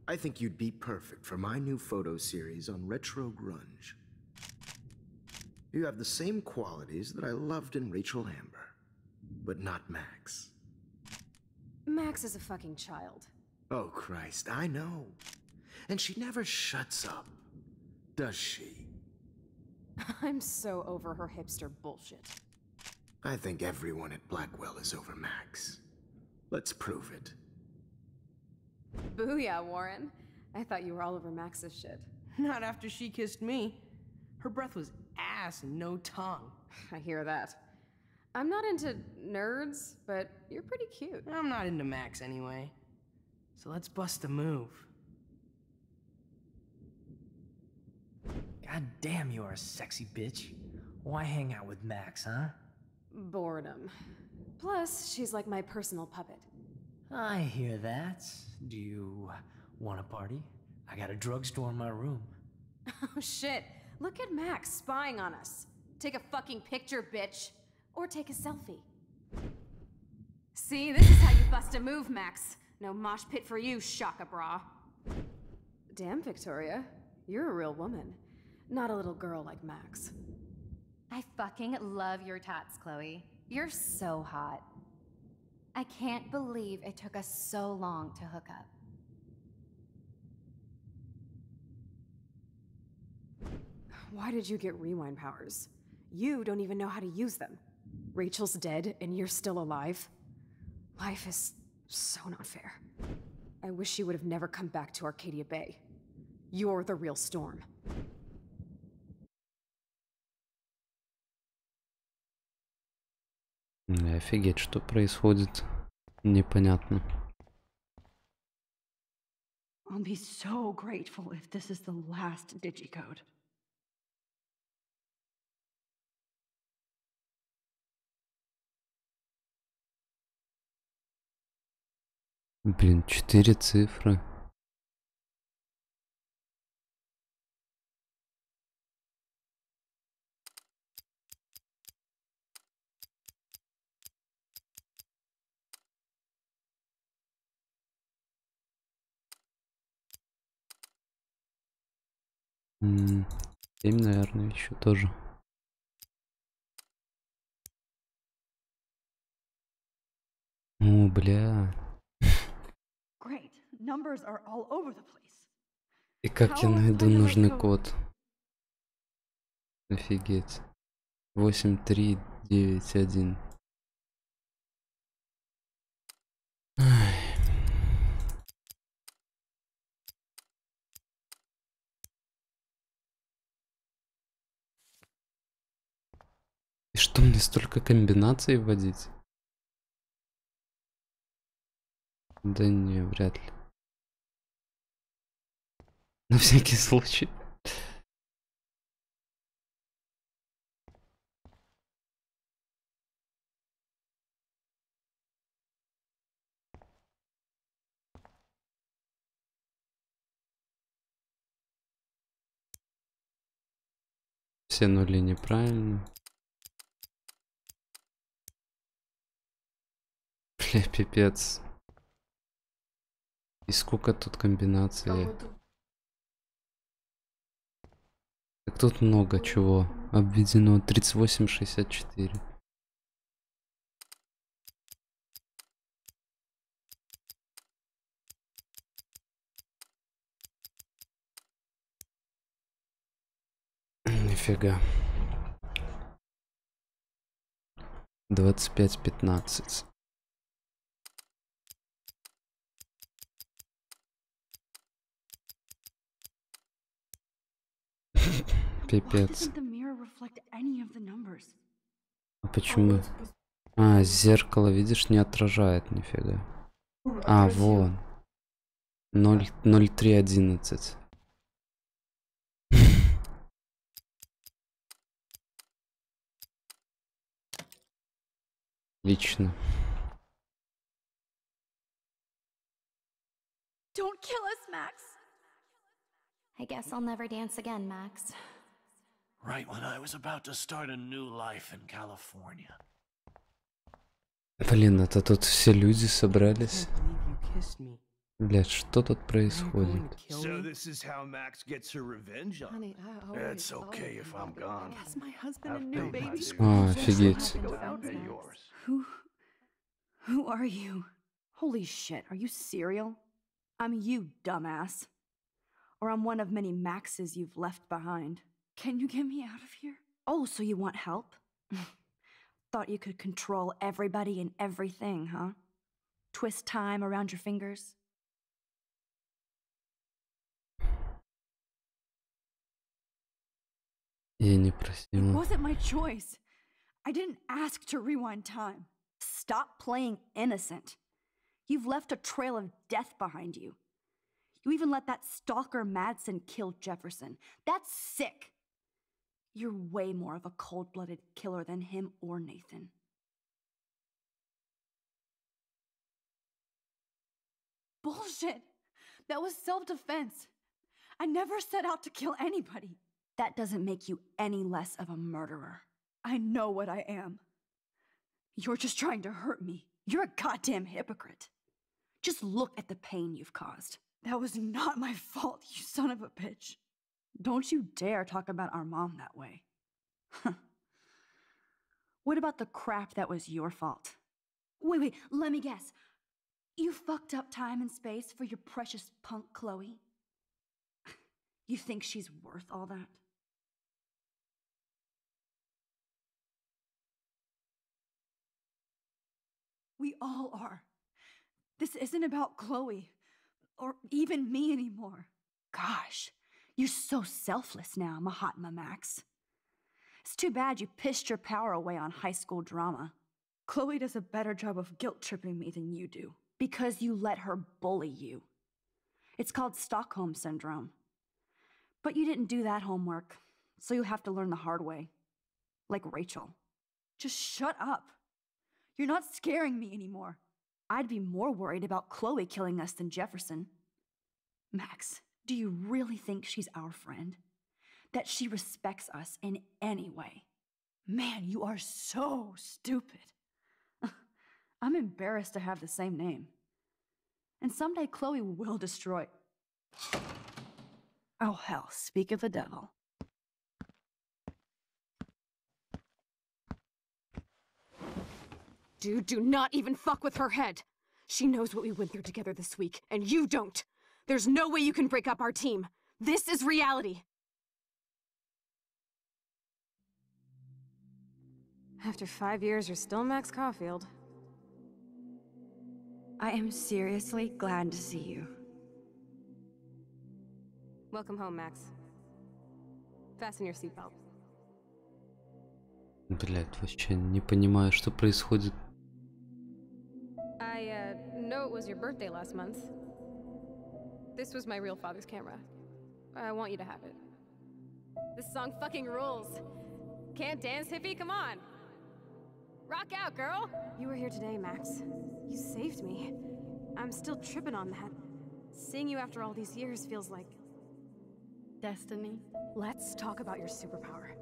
I think you'd be perfect for my new photo series on retro grunge. You have the same qualities that I loved in Rachel Amber, but not Max. Max is a fucking child. Oh, Christ, I know. And she never shuts up, does she? I'm so over her hipster bullshit. I think everyone at Blackwell is over Max. Let's prove it. Booyah, Warren. I thought you were all over Max's shit. Not after she kissed me. Her breath was ass and no tongue. I hear that. I'm not into nerds, but you're pretty cute. I'm not into Max anyway. So let's bust a move. God damn, you're a sexy bitch. Why hang out with Max, huh? Boredom. Plus, she's like my personal puppet. I hear that. Do you want a party? I got a drugstore in my room. Oh shit. Look at Max spying on us. Take a fucking picture, bitch. Or take a selfie. See, this is how you bust a move, Max. No mosh pit for you, Shaka Bra. Damn, Victoria. You're a real woman. Not a little girl like Max. I fucking love your tats, Chloe. You're so hot. I can't believe it took us so long to hook up. Why did you get rewind powers? You don't even know how to use them. Rachel's dead and you're still alive. Life is so not fair. I wish she would have never come back to Arcadia Bay. You're the real Storm. Офигеть, что происходит? Непонятно. I'll be so grateful if this is the last digicode. Блин, 4 цифры. Семь, наверное, еще тоже. О, бля. Great. Numbers are all over the place. И как я найду нужный код? Офигеть. 8391. И что, мне столько комбинаций вводить? Да не, вряд ли. На всякий случай. Все нули неправильно. Бля, пипец. И сколько тут комбинаций? Так тут много чего обведено. 38-64. Нифига. 25-15. Пипец. А почему? А, зеркало, видишь, не отражает нифига. А, вон. 0,0311. Лично. Don't kill us, Max. I guess I'll never dance again, Max. Right when I was about to start a new life in California. Блин, это тут все люди собрались. Блять, что тут происходит? So this is how Max gets her revenge on me. It's okay if I'm gone. Yes, my husband and new baby. А, офигеть. Who are you? Holy shit, are you serial? I'm you, dumbass. Or I'm one of many Maxes you've left behind. Can you get me out of here? Oh, so you want help? Thought you could control everybody and everything, huh? Twist time around your fingers? Я не It просила. wasn't my choice. I didn't ask to rewind time. Stop playing innocent. You've left a trail of death behind you. You even let that stalker Madsen kill Jefferson. That's sick. You're way more of a cold-blooded killer than him or Nathan. Bullshit! That was self-defense. I never set out to kill anybody. That doesn't make you any less of a murderer. I know what I am. You're just trying to hurt me. You're a goddamn hypocrite. Just look at the pain you've caused. That was not my fault, you son of a bitch. Don't you dare talk about our mom that way. What about the crap that was your fault? Wait, let me guess. You fucked up time and space for your precious punk Chloe? You think she's worth all that? We all are. This isn't about Chloe, or even me anymore. Gosh, you're so selfless now, Mahatma Max. It's too bad you pissed your power away on high school drama. Chloe does a better job of guilt-tripping me than you do, because you let her bully you. It's called Stockholm Syndrome. But you didn't do that homework, so you'll have to learn the hard way. Like Rachel. Just shut up. You're not scaring me anymore. I'd be more worried about Chloe killing us than Jefferson. Max, do you really think she's our friend? That she respects us in any way? Man, you are so stupid. I'm embarrassed to have the same name. And someday Chloe will destroy... Oh hell, speak of the devil. Dude, do not even fuck with her head. She knows what we went through together this week, and you don't. There's no way you can break up our team. This is reality. After 5 years, you're still Max Caulfield. I am seriously glad to see you. Welcome home, Max. Fasten your seatbelt. Блять, вообще не понимаю, что происходит. I know it was your birthday last month. This was my real father's camera. I want you to have it. This song fucking rules. Can't dance, hippie? Come on. Rock out, girl. You were here today, Max. You saved me. I'm still tripping on that. Seeing you after all these years feels like... destiny. Let's talk about your superpower.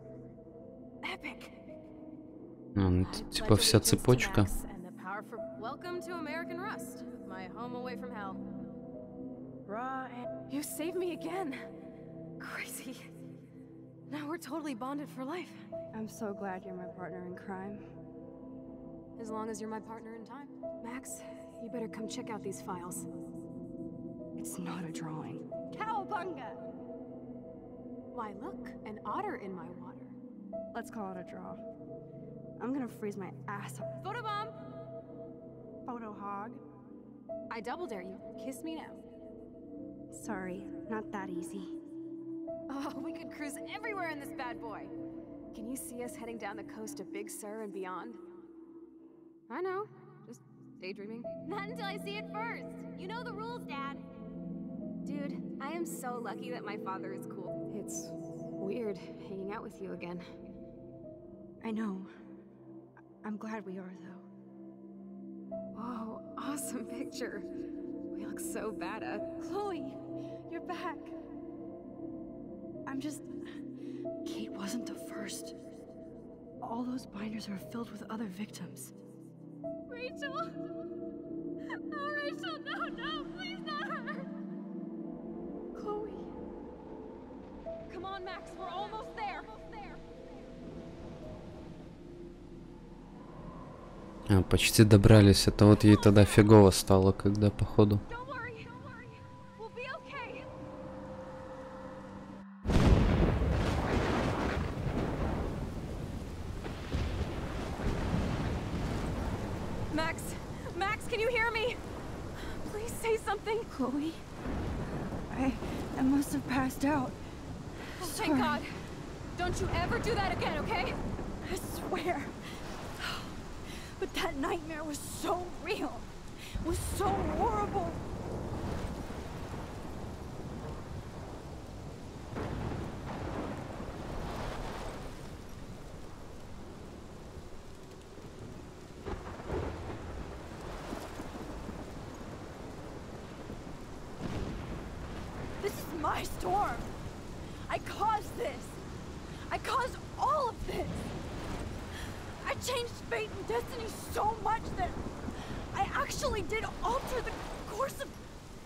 Типа вся цепочка. Welcome to American Rust, my home away from hell. You saved me again. Crazy. Now we're totally bonded for life. I'm so glad you're my partner in crime. As long as you're my partner in time. Max, you better come check out these files. It's not a drawing. Cowabunga! Why, look, an otter in my water. Let's call it a draw. I'm gonna freeze my ass off. Photobomb! Photo hog. I double dare you. Kiss me now. Sorry, not that easy. Oh, we could cruise everywhere in this bad boy. Can you see us heading down the coast of Big Sur and beyond? I know, just daydreaming. Not until I see it first. You know the rules, Dad. Dude, I am so lucky that my father is cool. It's weird hanging out with you again. I know. I'm glad we are, though. Whoa, awesome picture. We look so badass. Chloe, you're back. I'm just... Kate wasn't the first. All those binders are filled with other victims. Rachel? Oh, Rachel, no, please not her. Chloe. Come on, Max, we're almost there. Почти добрались. Это вот ей тогда фигово стало, когда походу. Max, can you hear me? Please say something. Chloe, I must have passed out. Oh, thank God. Don't you ever do that again, okay? I swear. But that nightmare was so real. It was so horrible. This is my storm. I caused this. I caused all of this. I changed fate and destiny so much that I actually did alter the course of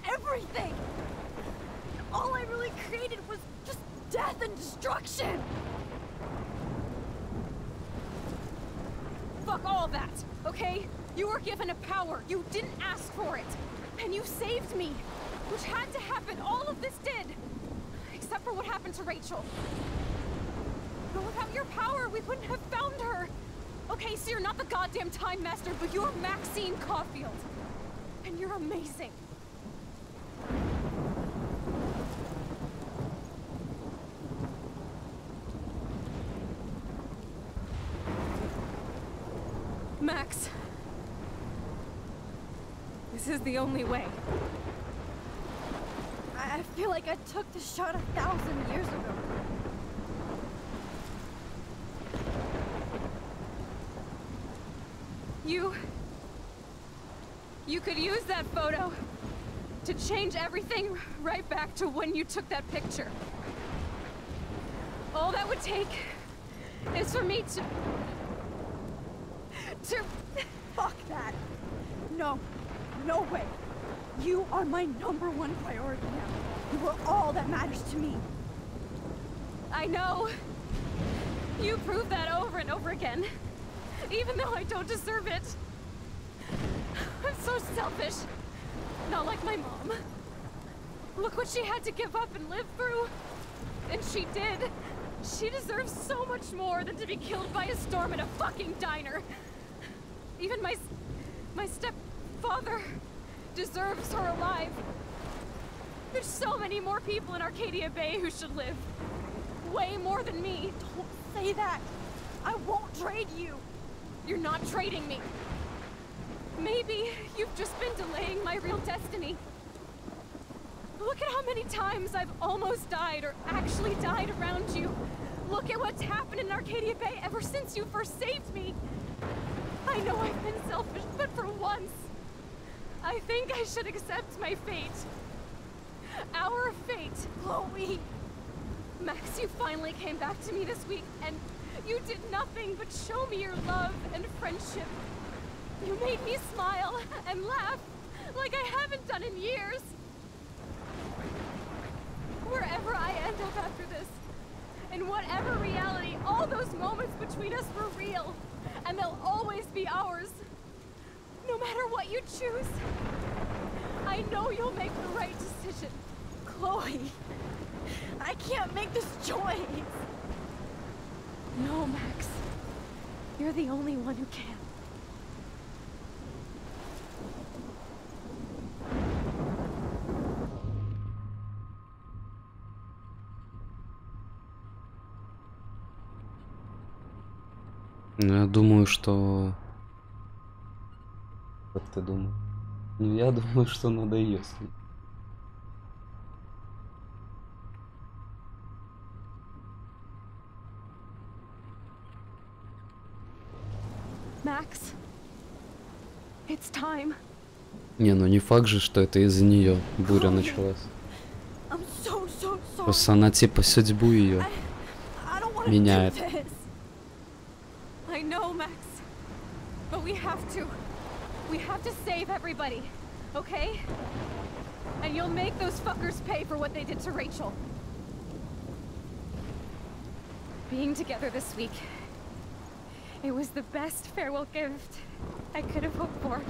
everything. And all I really created was just death and destruction. Fuck all that, okay? You were given a power. You didn't ask for it. And you saved me, which had to happen. All of this did. Except for what happened to Rachel. But without your power, we wouldn't have found her. Okay, so you're not the goddamn Time Master, but you're Maxine Caulfield. And you're amazing. Max. This is the only way. I feel like I took the shot 1,000 years ago. You could use that photo to change everything right back to when you took that picture. All that would take is for me to... Fuck that. No. No way. You are my #1 priority now. You are all that matters to me. I know. You prove that over and over again. Even though I don't deserve it. I'm so selfish. Not like my mom. Look what she had to give up and live through. And she did. She deserves so much more than to be killed by a storm in a fucking diner. Even my stepfather deserves her alive. There's so many more people in Arcadia Bay who should live. Way more than me. Don't say that. I won't trade you. You're not trading me. Maybe you've just been delaying my real destiny. Look at how many times I've almost died or actually died around you. Look at what's happened in Arcadia Bay ever since you first saved me. I know I've been selfish, but for once, I think I should accept my fate. Our fate. Chloe! Max, you finally came back to me this week, and You did nothing but show me your love and friendship. You made me smile and laugh like I haven't done in years. Wherever I end up after this, in whatever reality, all those moments between us were real, and they'll always be ours. No matter what you choose, I know you'll make the right decision. Chloe, I can't make this choice. No, Max. You're the only one who can. Я думаю, что... Как ты думаешь? Ну, я думаю, что надо ее слить. Max, it's time. Не, ну не факт же, что это из-за нее буря началась. I'm so sorry. Просто она типа судьбу ее I don't wanna меняет. do this. I know, Max. But we have to. We have to save everybody, okay? And you'll make those fuckers pay for what they did to Rachel. Being together this week, it was the best farewell gift I could have hoped for.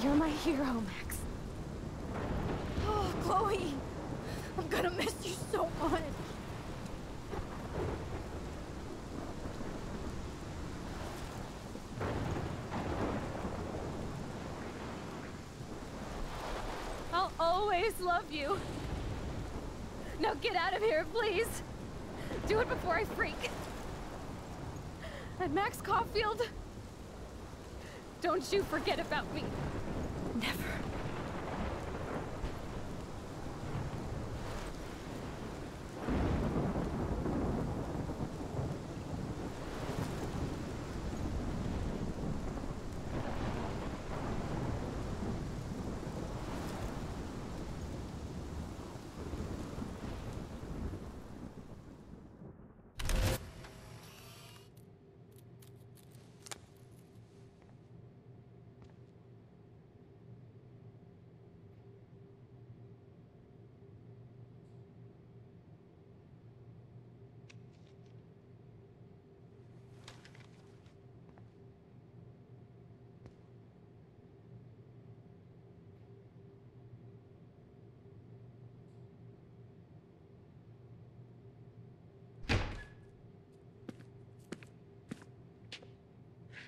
You're my hero, Max. Oh, Chloe, I'm gonna miss you so much. I'll always love you. Now get out of here, please. Do it before I freak. And Max Caulfield, don't you forget about me. Never.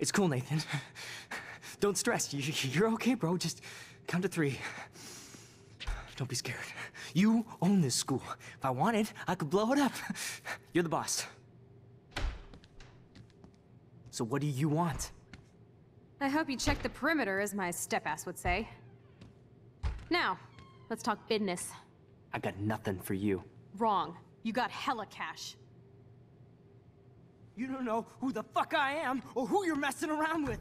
It's cool, Nathan. Don't stress. You're okay, bro. Just count to 3. Don't be scared. You own this school. If I wanted, I could blow it up. You're the boss. So what do you want? I hope you check the perimeter, as my step-ass would say. Now, let's talk business. I got nothing for you. Wrong. You got hella cash. You don't know who the fuck I am or who you're messing around with.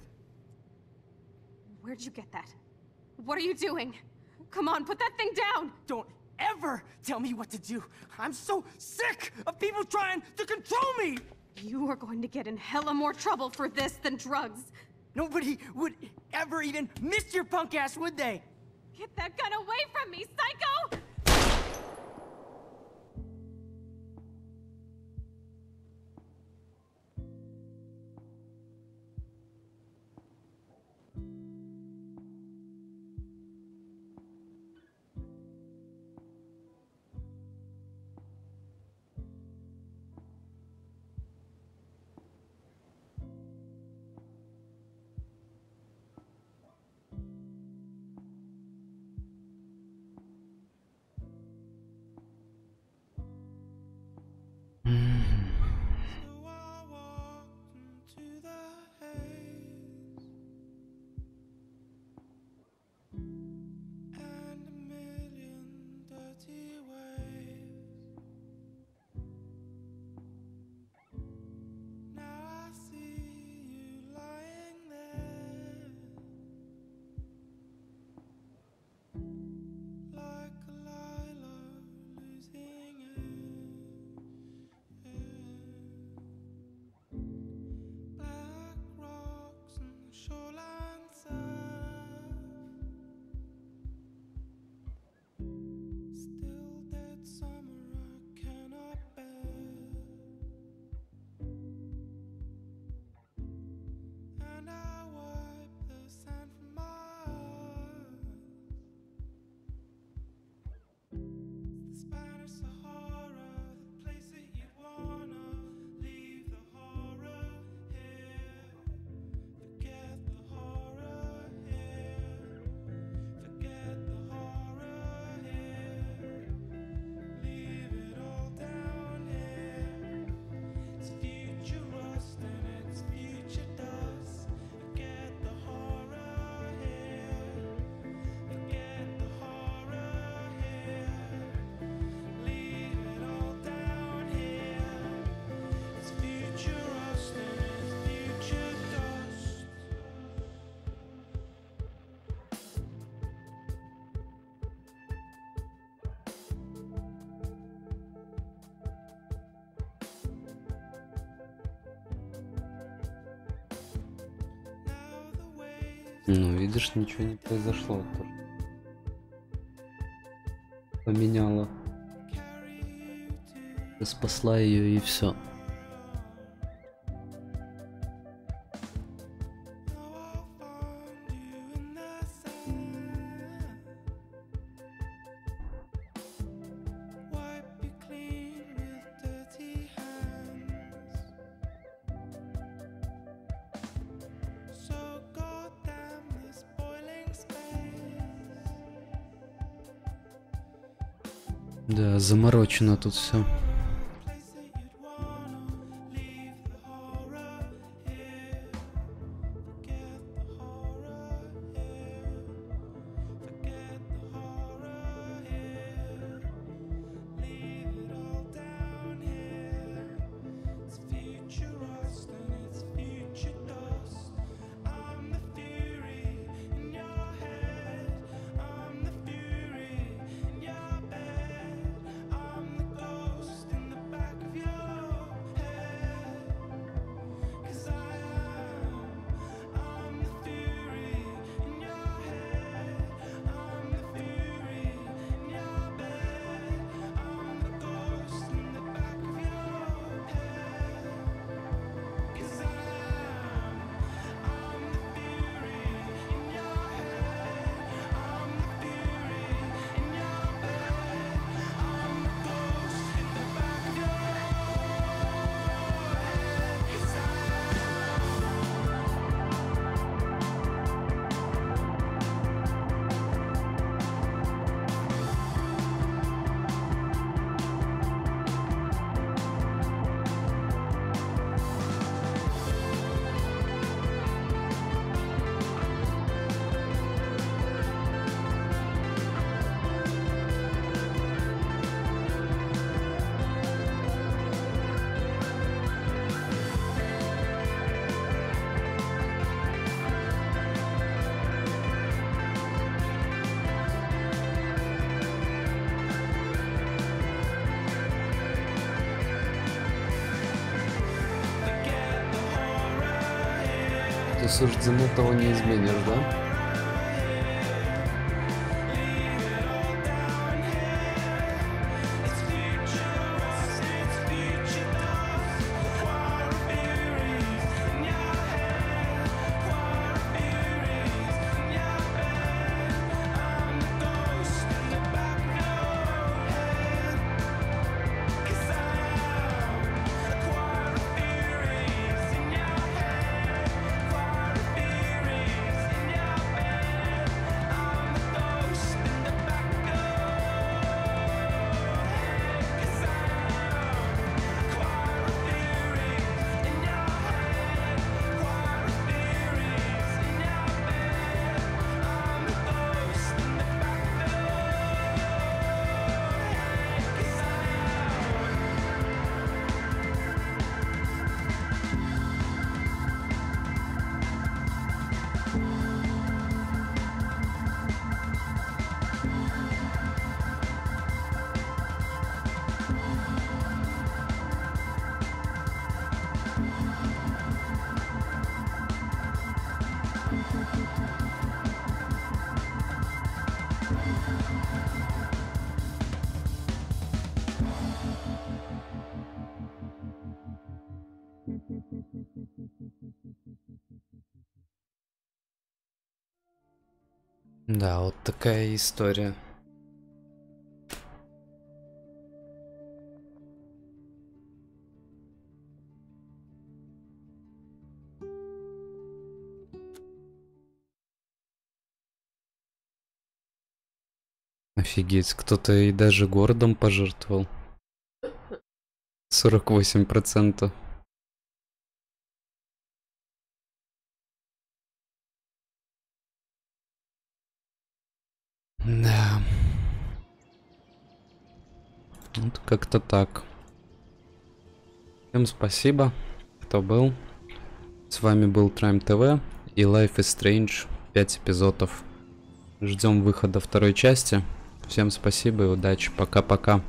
Where'd you get that? What are you doing? Come on, put that thing down! Don't ever tell me what to do. I'm so sick of people trying to control me! You are going to get in hella more trouble for this than drugs. Nobody would ever even miss your punk ass, would they? Get that gun away from me, psycho! Ну, видишь, ничего не произошло. Поменяла. Ты спасла ее и все. Да, заморочено тут все. Ты суждено того не изменишь, да? Да, вот такая история. Офигеть, кто-то и даже городом пожертвовал. 48%. Да. Вот как-то так. Всем спасибо, кто был. С вами был Trime TV и Life is Strange 5 эпизодов. Ждем выхода второй части. Всем спасибо и удачи. Пока-пока.